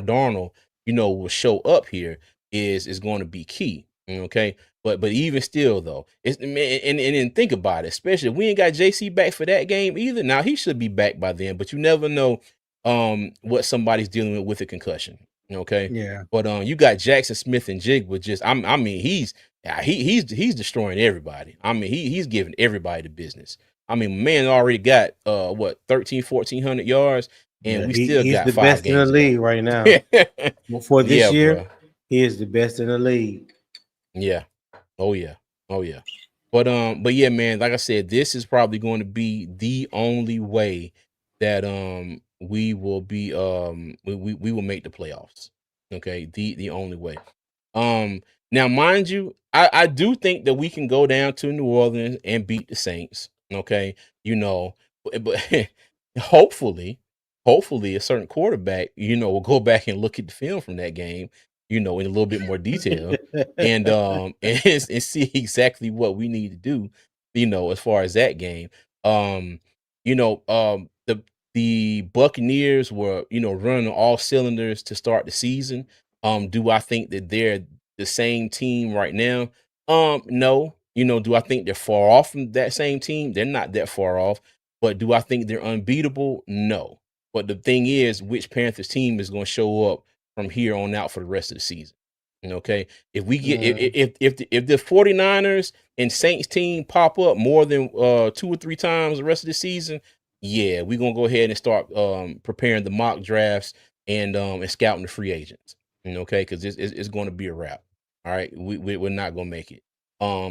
B: Darnold, will show up here is going to be key. Okay, but even still though, it's and think about it, especially if we ain't got JC back for that game either. Now he should be back by then, but you never know what somebody's dealing with a concussion. Okay,
C: Yeah.
B: but you got Jackson Smith and Jigba just I mean he's destroying everybody. I mean he's giving everybody the business. I mean, man already got 1,400 yards, and
C: Yeah,
B: we still
C: he's
B: got
C: the
B: 5
C: best in the
B: games
C: league
B: to
C: right now.
B: go.
C: For this
B: Yeah,
C: year,
B: bro.
C: he is the best in the league.
B: Yeah. Oh yeah. But yeah, man, like I said, this is probably going to be the only way that we will be we will make the playoffs. Okay, the only way. Now mind you, I do think that we can go down to New Orleans and beat the Saints. Okay, but hopefully a certain quarterback, will go back and look at the film from that game, in a little bit more detail and and see exactly what we need to do, as far as that game. The Buccaneers were, running on all cylinders to start the season. Do I think that they're the same team right now? No. Do I think they're far off from that same team? They're not that far off. But do I think they're unbeatable? No. But the thing is, which Panthers team is going to show up from here on out for the rest of the season? Okay. If we get if the 49ers and Saints team pop up more than 2 or 3 times the rest of the season, yeah, we're gonna go ahead and start preparing the mock drafts and scouting the free agents. Okay, because it's going to be a wrap. All right, we're not gonna make it.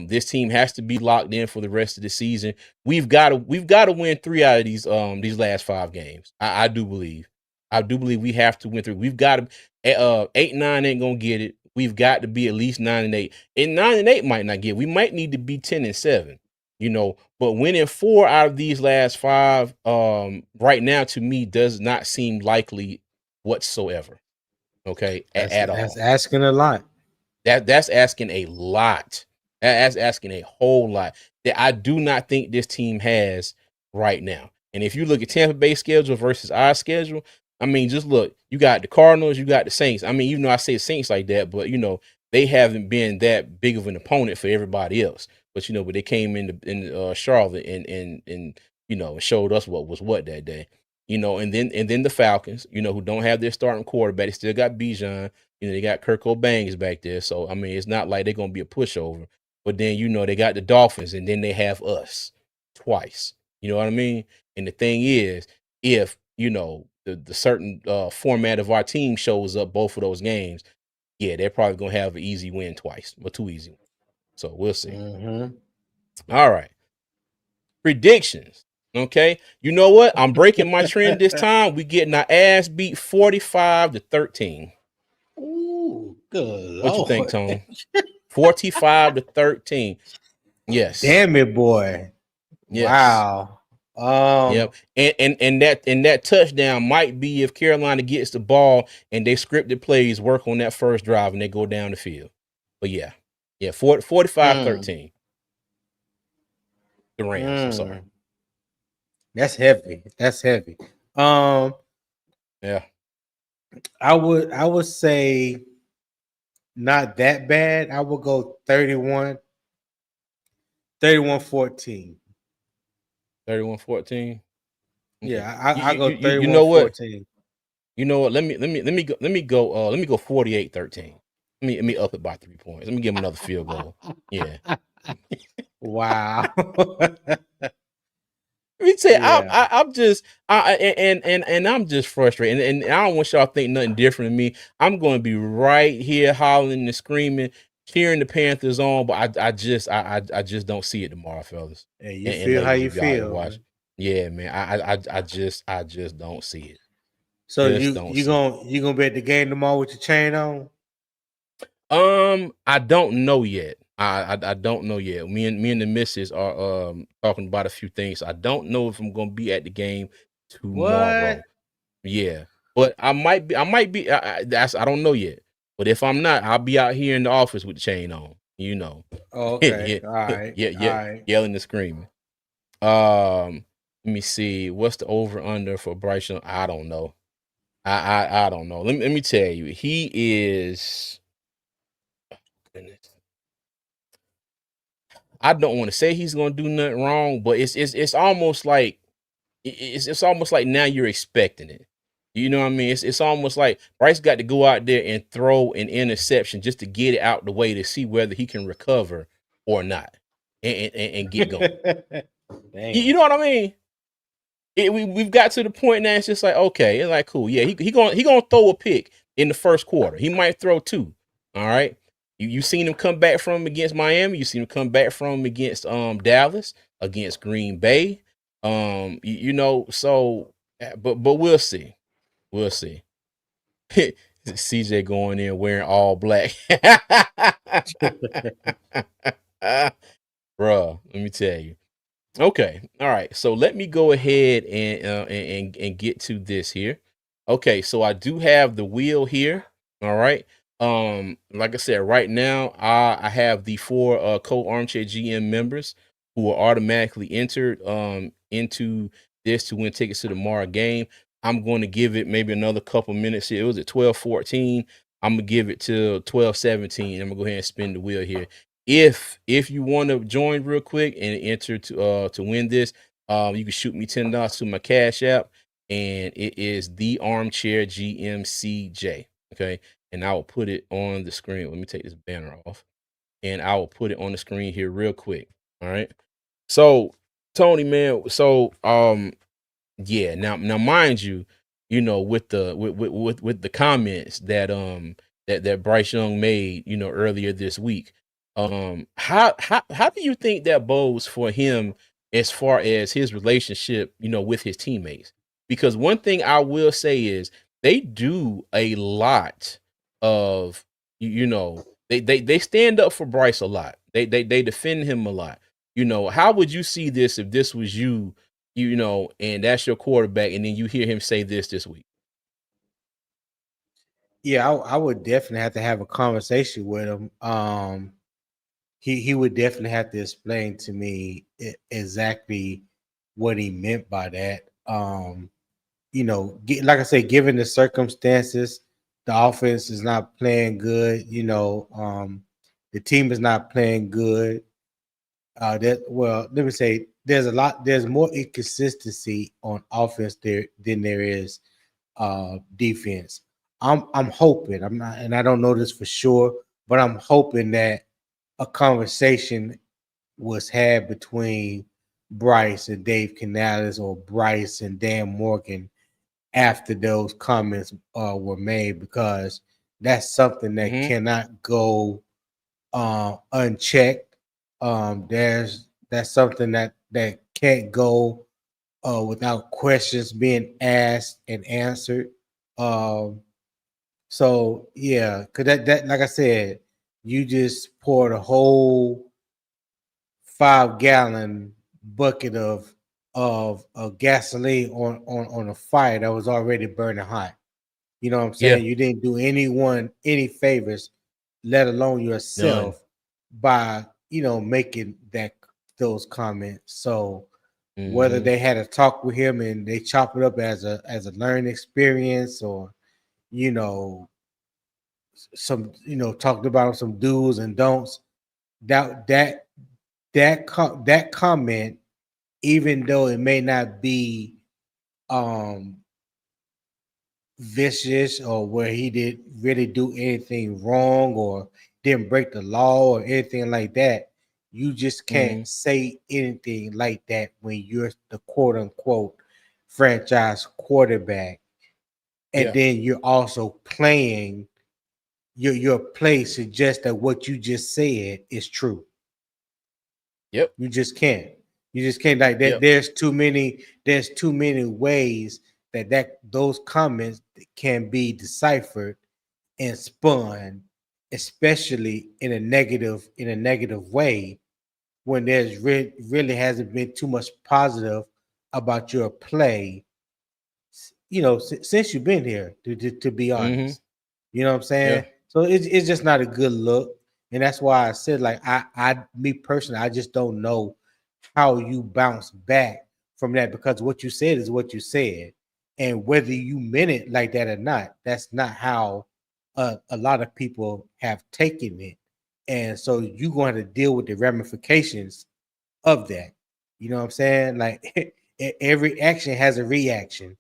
B: This team has to be locked in for the rest of the season. We've got to win 3 out of these last 5 games. I do believe. We have to win 3. We've got to 8-9 ain't gonna get it. We've got to be at least 9-8. And 9-8 might not get. We might need to be 10-7. But winning 4 out of these last 5 right now to me does not seem likely whatsoever. Okay, at all.
C: That's asking a lot.
B: That's asking a lot. That's asking a whole lot that I do not think this team has right now. And if you look at Tampa Bay schedule versus our schedule, I mean, just look. You got the Cardinals, you got the Saints. I mean, even though I say Saints like that, but they haven't been that big of an opponent for everybody else. But but they came in Charlotte and showed us what was what that day. And then the Falcons, who don't have their starting quarterback, they still got Bijan. They got Kirk O'Bangs back there. So I mean, it's not like they're gonna be a pushover. But then they got the Dolphins, and then they have us twice. You know what I mean? And the thing is, if the certain format of our team shows up both of those games, yeah, they're probably gonna have an easy win twice, or 2 easy ones. So we'll see.
C: Mm-hmm.
B: All right. Predictions. Okay. You know what? I'm breaking my trend this time. We getting our ass beat 45-13.
C: Ooh, good
B: What you
C: Lord.
B: think, Tone? 45-13. Yes.
C: Damn it, boy.
B: Yes.
C: Wow.
B: Yep. And that touchdown might be if Carolina gets the ball and they scripted plays work on that first drive and they go down the field. But yeah. 45-13. The Rams. I'm sorry.
C: That's heavy.
B: Yeah.
C: I would say not that bad. I would go 31-14.
B: 31-14.
C: Yeah, I go 31-14.
B: You know what? Let me go 48-13. Let me up it by 3 points. Let me give him another field goal. Yeah.
C: Wow.
B: Let me tell you,
C: Yeah.
B: I'm just, and I'm just frustrated, and I don't want y'all to think nothing different than me. I'm going to be right here hollering and screaming, cheering the Panthers on, but I just don't see it tomorrow, fellas
C: Hey, you
B: and
C: feel how
B: ladies.
C: you
B: If y'all ever
C: feel,
B: watch,
C: man.
B: yeah, man, I just don't see it.
C: So
B: Just
C: you
B: don't
C: you
B: see it.
C: gonna you gonna be at the game tomorrow with your chain on?
B: I don't know yet. I don't know yet. Me and the missus are talking about a few things. I don't know if I'm gonna be at the game
C: What?
B: tomorrow. Yeah, but I might be. I might be. I don't know yet. But if I'm not, I'll be out here in the office with the chain on. You know,
C: Oh, okay.
B: yeah,
C: All right.
B: yeah,
C: All
B: yeah,
C: right.
B: yelling and screaming. Let me see. What's the over under for Bryce Young? I don't know. I don't know. Let me tell you. He is. Goodness. I don't want to say he's gonna do nothing wrong, but it's almost like it's almost like now you're expecting it. You know what I mean? It's almost like Bryce got to go out there and throw an interception just to get it out the way to see whether he can recover or not, and get going. You
C: Damn.
B: know what I mean? We've got to the point now. It's just like, okay, it's like cool. Yeah, he gonna throw a pick in the first quarter. He might throw two. All right. You seen him come back from against Miami. You seen him come back from against Dallas, against Green Bay. You know, so but we'll see. We'll see. CJ going in wearing all black. Bruh, let me tell you. Okay. All right. So let me go ahead and get to this here. Okay. So I do have the wheel here. All right. Like I said, right now I have the four co-armchair GM members who are automatically entered into this to win tickets to tomorrow game. I'm going to give it maybe another couple minutes here. It was at 12:14. I'm gonna give it till 12:17. I'm gonna go ahead and spin the wheel here. If you want to join real quick and enter to win this, you can shoot me $10 to my Cash App, and it is the Armchair GMCJ. Okay, and I will put it on the screen. Let me take this banner off, and I will put it on the screen here real quick. All right. So Tony, man, yeah. Now, mind you, you know, with the with the comments that that Bryce Young made, you know, earlier this week, how do you think that bodes for him as far as his relationship, you know, with his teammates? Because one thing I will say is they do a lot of, you know, they stand up for Bryce a lot. They defend him a lot. You know, how would you see this if this was you? You know, and that's your quarterback, and then you hear him say this week.
C: Yeah, I would definitely have to have a conversation with him. He would definitely have to explain to me exactly what he meant by that. You know, like I said, given the circumstances, the offense is not playing good. You know, the team is not playing good. Let me say, there's more inconsistency on offense there than there is defense. I'm hoping, I'm not, and I don't know this for sure, but I'm hoping that a conversation was had between Bryce and Dave Canales or Bryce and Dan Morgan after those comments were made, because that's something that cannot go unchecked. That's something that can't go without questions being asked and answered. So yeah, cause that like I said, you just poured a whole 5-gallon bucket of gasoline on a fire that was already burning hot. You know what I'm
B: Yeah.
C: saying? You didn't do anyone any favors, let alone
B: None.
C: yourself, by making those comments. So whether
B: Mhm.
C: they had a talk with him and they chop it up as a learning experience, or you know some talked about some do's and don'ts, that comment, even though it may not be um vicious or where he did really do anything wrong or didn't break the law or anything like that. You just can't
B: Mm-hmm.
C: say anything like that when you're the quote unquote franchise quarterback, and
B: Yeah.
C: then you're also playing your play suggests that what you just said is true.
B: Yep.
C: You just can't. You just can't like that.
B: Yep.
C: There's too many. There's too many ways that those comments can be deciphered and spun, especially in a negative way when there's really hasn't been too much positive about your play. Since you've been here. To be
B: Mm-hmm.
C: honest, you know what I'm saying.
B: Yeah.
C: So it's just not a good look, and that's why I said like me personally, I just don't know how you bounce back from that because what you said is what you said, and whether you meant it like that or not, that's not how a lot of people have taken it, and so you're going to deal with the ramifications of that. You know what I'm saying? Like every action has a reaction,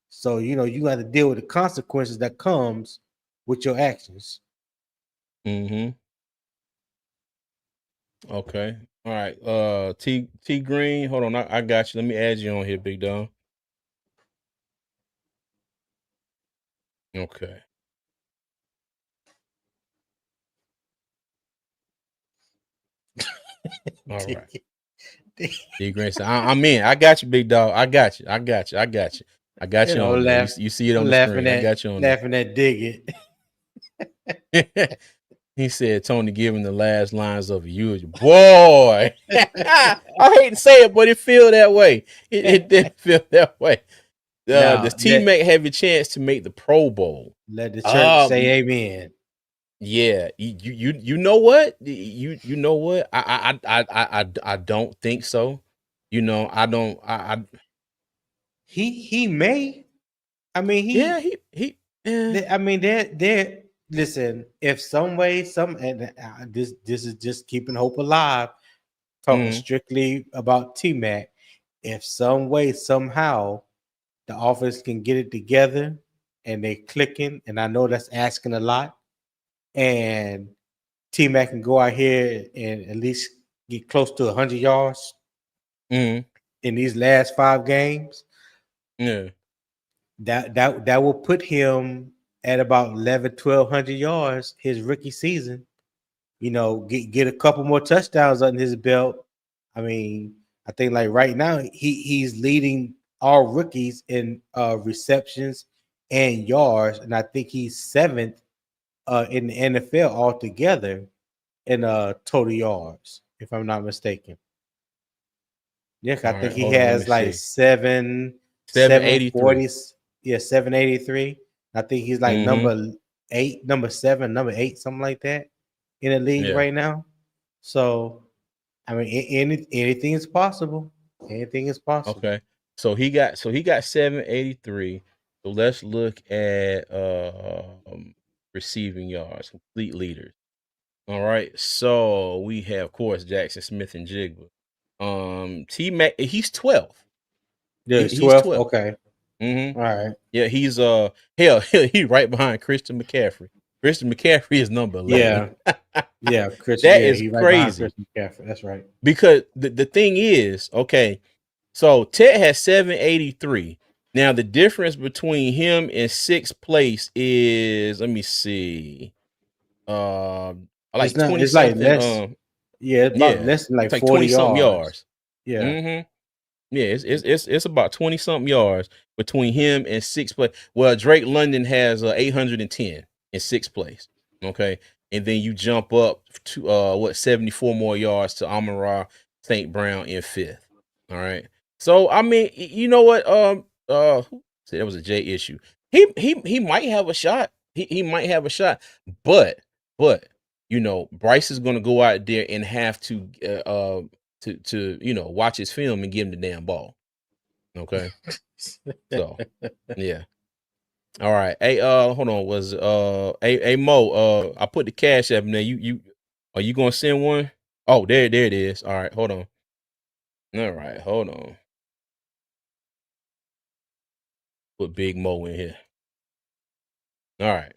C: so you got to deal with the consequences that comes with your actions.
B: Mm-hmm. Okay. All right. T Green. Hold on. I got you. Let me add you on here, big dog. Okay. All right. T Green said, I'm in. I got you, big dog. I got you. I got you. I got you. I got you on there. You see it on the screen. I got you on there.
C: laughing at dig
B: He said Tony giving the last lines of a eulogy. Boy, I hate to say it, but it feel that way. It did feel that way. Does
C: Now
B: T Mac have a chance to make the Pro Bowl?
C: let the church say
B: Um,
C: amen.
B: yeah, you know what? You know what? I don't think so. I don't.
C: He may. I mean,
B: Yeah, he. Eh.
C: I mean, they're listen. If some way, some and this is just keeping hope alive. Talking
B: Mm,
C: strictly about T Mac. If some way, somehow, the offense can get it together and they clicking, and I know that's asking a lot, and T Mac can go out here and at least get close to 100 yards
B: mm,
C: in these last 5 games.
B: yeah.
C: That will put him at about 1,100 yards his rookie season. Get a couple more touchdowns under his belt. I mean, I think like right now he's leading all rookies in receptions and yards, and I think he's seventh in the NFL altogether in total yards, if I'm not mistaken. Yeah,
B: All
C: I think
B: right,
C: he
B: hold on. Let me
C: has like
B: see.
C: seven
B: 783.
C: 740s. Yeah, 783. I think he's like
B: Mm-hmm.
C: number 8, number 7, number 8, something like that in the league
B: Yeah.
C: right now. So I mean, anything is possible. Anything is possible.
B: Okay. So he got 783. So let's look at receiving yards, complete leaders. All right. So we have, of course, Jackson Smith and Jigba. T Mac, he's 12th.
C: Yeah, it's
B: He's
C: 12.
B: 12th.
C: Okay.
B: Mm-hmm.
C: All right.
B: Yeah, he's hell, he right behind Christian McCaffrey. Christian McCaffrey is number 11.
C: Yeah. Yeah, Chris.
B: That
C: Yeah,
B: is
C: he right behind
B: crazy.
C: Chris McCaffrey. That's right.
B: Because the thing is, okay, so Ted has 783. Now the difference between him and sixth place is, let me see,
C: It's
B: like
C: not.
B: 20
C: It's like
B: something.
C: less. Yeah, it's about
B: Yeah,
C: less than like
B: it's like
C: 40
B: 20 something
C: yards.
B: yards.
C: Yeah.
B: Mm-hmm. Yeah, it's about 20 something yards between him and sixth place. Well, Drake London has 810 in sixth place. Okay. And then you jump up to 74 more yards to Amon-Ra St. Brown in fifth. All right. So I mean, you know what? See, that was a J issue. He might have a shot. He might have a shot, but Bryce is gonna go out there and have to watch his film and give him the damn ball. Okay. So yeah. All right. Hey, hold on. Was hey Mo, I put the cash app in there. You are you gonna send one? Oh, there it is. All right, hold on. All right, hold on. Put Big Mo in here. All right.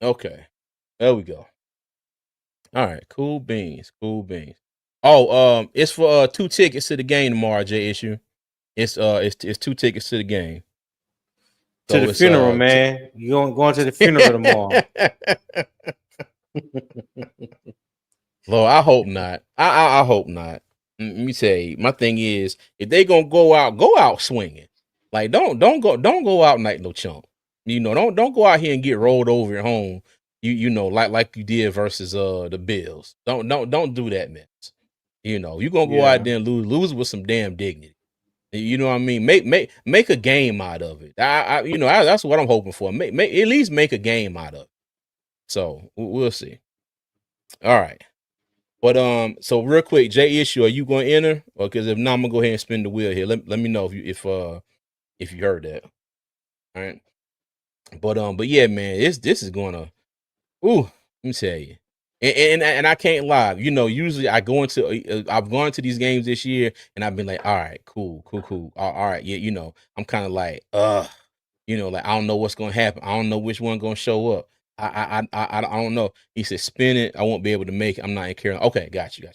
B: Okay. There we go. All right. Cool beans. Cool beans. Oh, it's for 2 tickets to the game tomorrow, J Issue. It's 2 tickets to the game.
C: To
B: So
C: the
B: it's
C: funeral, man. You going to the funeral tomorrow?
B: Lord, I hope not. I hope not. Let me tell you, my thing is, if they gonna go out swinging. Like don't go out like no chump. You know, don't go out here and get rolled over at home. You know, like you did versus the Bills. Don't do that, man. You know, you gonna go out
C: Yeah.
B: there and lose with some damn dignity. You know what I mean? Make a game out of it. That's what I'm hoping for. Make at least make a game out of it. So we'll see. All right. But so real quick, J Issue, are you going to enter? Or because if not, I'm gonna go ahead and spin the wheel here. Let me know if you heard that. All right. But yeah, man, this is gonna. Ooh, let me tell you. And I can't lie. You know, usually I've gone to these games this year, and I've been like, all right, cool. All right, yeah, you know, I'm kind of like, you know, like I don't know what's gonna happen. I don't know which one gonna show up. I don't know. He said, spin it. I won't be able to make it. I'm not in Carolina. Okay, got you.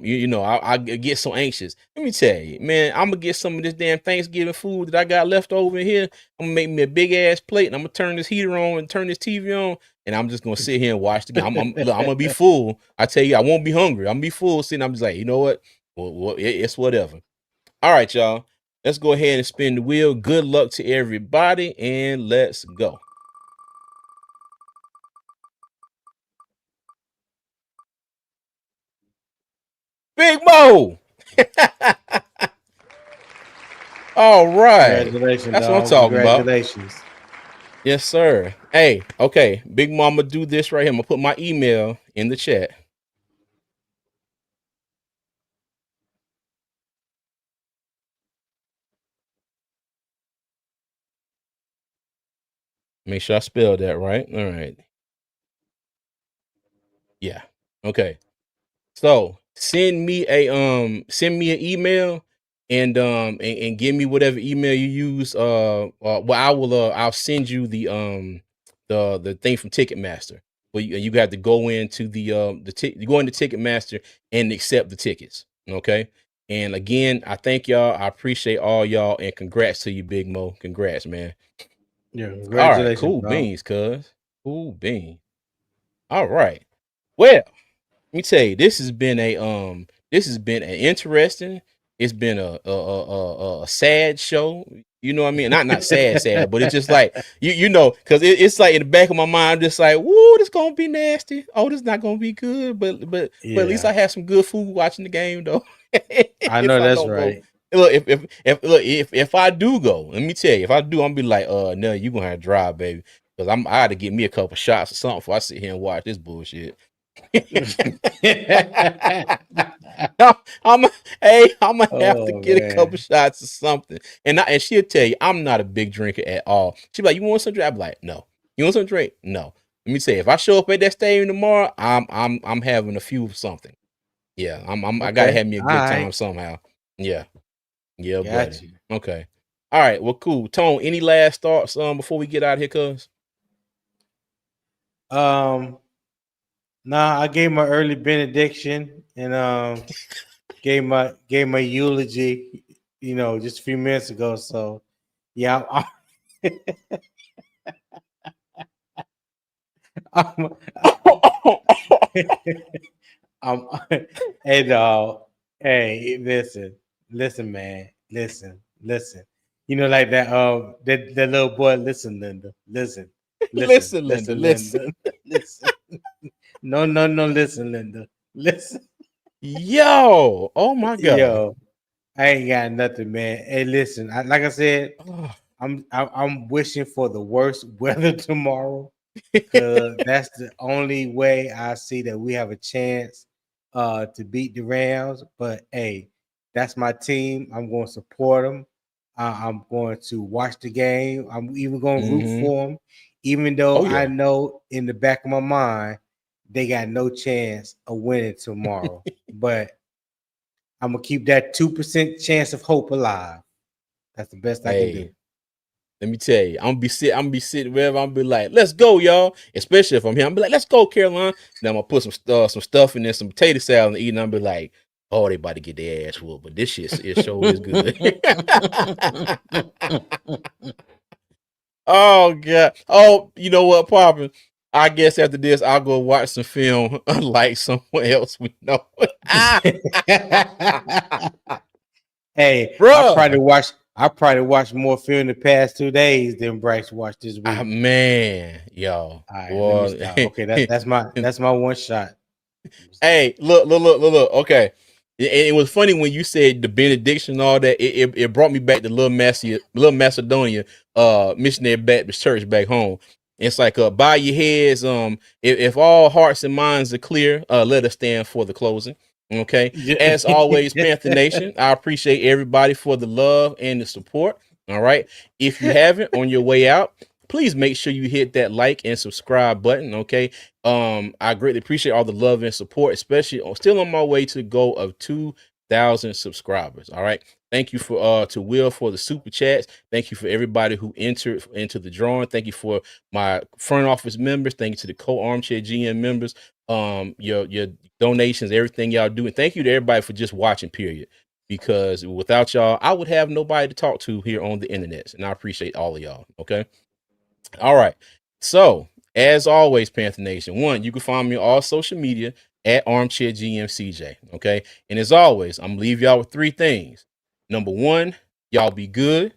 B: You know, I get so anxious. Let me tell you, man, I'm gonna get some of this damn Thanksgiving food that I got left over in here. I'm gonna make me a big ass plate, and I'm gonna turn this heater on and turn this TV on, and I'm just gonna sit here and watch the game. Look, I'm gonna be full. I tell you, I won't be hungry. I'm gonna be full. Sitting, I'm just like, you know what? Well, it's whatever. All right, y'all. Let's go ahead and spin the wheel. Good luck to everybody, and let's go. Big Mo. All right.
C: Congratulations,
B: That's what I'm
C: dog.
B: talking about.
C: Congratulations.
B: Yes, sir. Hey, okay. Big Mama, do this right here. I'm gonna put my email in the chat. Make sure I spell that right. All right. Yeah. Okay. So send me an email and give me whatever email you use. I'll send you the thing from Ticketmaster. But you got to go into you go into Ticketmaster and accept the tickets. Okay. And again, I thank y'all. I appreciate all y'all, and congrats to you, Big Mo. Congrats, man.
C: Yeah,
B: All right,
C: congratulations,
B: cool
C: bro.
B: beans, cuz. Cool bean. All right. Well, let me tell you, this has been an interesting. It's been a sad show. You know what I mean? Not sad, but it's just like you know, because it's like in the back of my mind, I'm just like, woo, this gonna be nasty. Oh, this not gonna be good. But at least I
C: Yeah,
B: have some good food watching the game though.
C: I
B: If
C: know
B: I
C: that's
B: don't go,
C: right.
B: look, if I do go, let me tell you, if I do, I'm be like, no, you gonna have to drive, baby, because I had to get me a couple shots or something before I sit here and watch this bullshit. I'm hey, I'm gonna have to
C: Oh
B: get a couple
C: man.
B: shots or something, and she'll tell you I'm not a big drinker at all. She'll be like, "You want some drink?" I'm like, "No." You want some drink? No. Let me say, if I show up at that stadium tomorrow, I'm having a few of something. Yeah, I gotta
C: Okay.
B: have me a
C: All
B: good time
C: right.
B: somehow. Yeah, yeah,
C: Got
B: buddy.
C: you.
B: Okay. All right. Well, cool. Tone, any last thoughts before we get out of here, cuz?
C: Um, nah, I gave my early benediction and gave my eulogy, you know, just a few minutes ago. So yeah, I'm, I'm hey dog. Hey, listen, man. Listen. You know, like that little boy, listen, Linda.
B: Listen, Linda.
C: Listen,
B: Listen.
C: Linda. Listen. No, listen, Linda. Listen.
B: Yo. Oh my god.
C: Yo, I ain't got nothing, man. Hey, listen, like I said,
B: Oh.
C: I'm wishing for the worst weather tomorrow, cause that's the only way I see that we have a chance to beat the Rams. But hey, that's my team. I'm going to support them. I'm going to watch the game. I'm even going to root
B: Mm-hmm.
C: for them, even though
B: Oh
C: I
B: yeah.
C: know in the back of my mind they got no chance of winning tomorrow. But I'm gonna keep that 2% chance of hope alive. That's the best I can do.
B: Hey, let me tell you, I'm gonna be sitting wherever. I'm be like, let's go, y'all. Especially if I'm here, I'm be like, let's go, Carolina. Then I'm gonna put some stuff in there, some potato salad and eat, and I'm be like, oh, they about to get their ass whooped, but this shit sure is good. Oh god. Oh, you know what, Poppin'? I guess after this, I'll go watch some film like someone else we know.
C: Hey,
B: Bruh.
C: I probably watched more film the past 2 days than Bryce watched this week.
B: Man, yo.
C: All right, let me
B: Boy.
C: stop. Okay, that's my one shot.
B: Hey, look. Okay. It was funny when you said the benediction and all that. It brought me back to Little Macedonia, missionary Baptist church back home. It's like bow your heads. If all hearts and minds are clear, let us stand for the closing. Okay. As always, Panther Nation, I appreciate everybody for the love and the support. All right. If you haven't, on your way out, please make sure you hit that like and subscribe button. Okay. I greatly appreciate all the love and support, especially still on my way to the goal of 2,000 subscribers. All right. Thank you to Will for the super chats. Thank you for everybody who entered into the drawing. Thank you for my front office members. Thank you to the co-armchair GM members. Your donations, everything y'all do. And thank you to everybody for just watching, period. Because without y'all, I would have nobody to talk to here on the internet. And I appreciate all of y'all. Okay. All right. So, as always, Panther Nation, one, you can find me on all social media at Armchair GMCJ. Okay. And as always, I'm gonna leave y'all with 3 things. Number 1, y'all be good.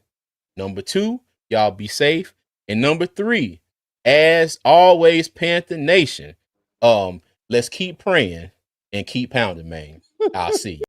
B: Number 2, y'all be safe. And number 3, as always, Panther Nation, let's keep praying and keep pounding, man. I'll see you.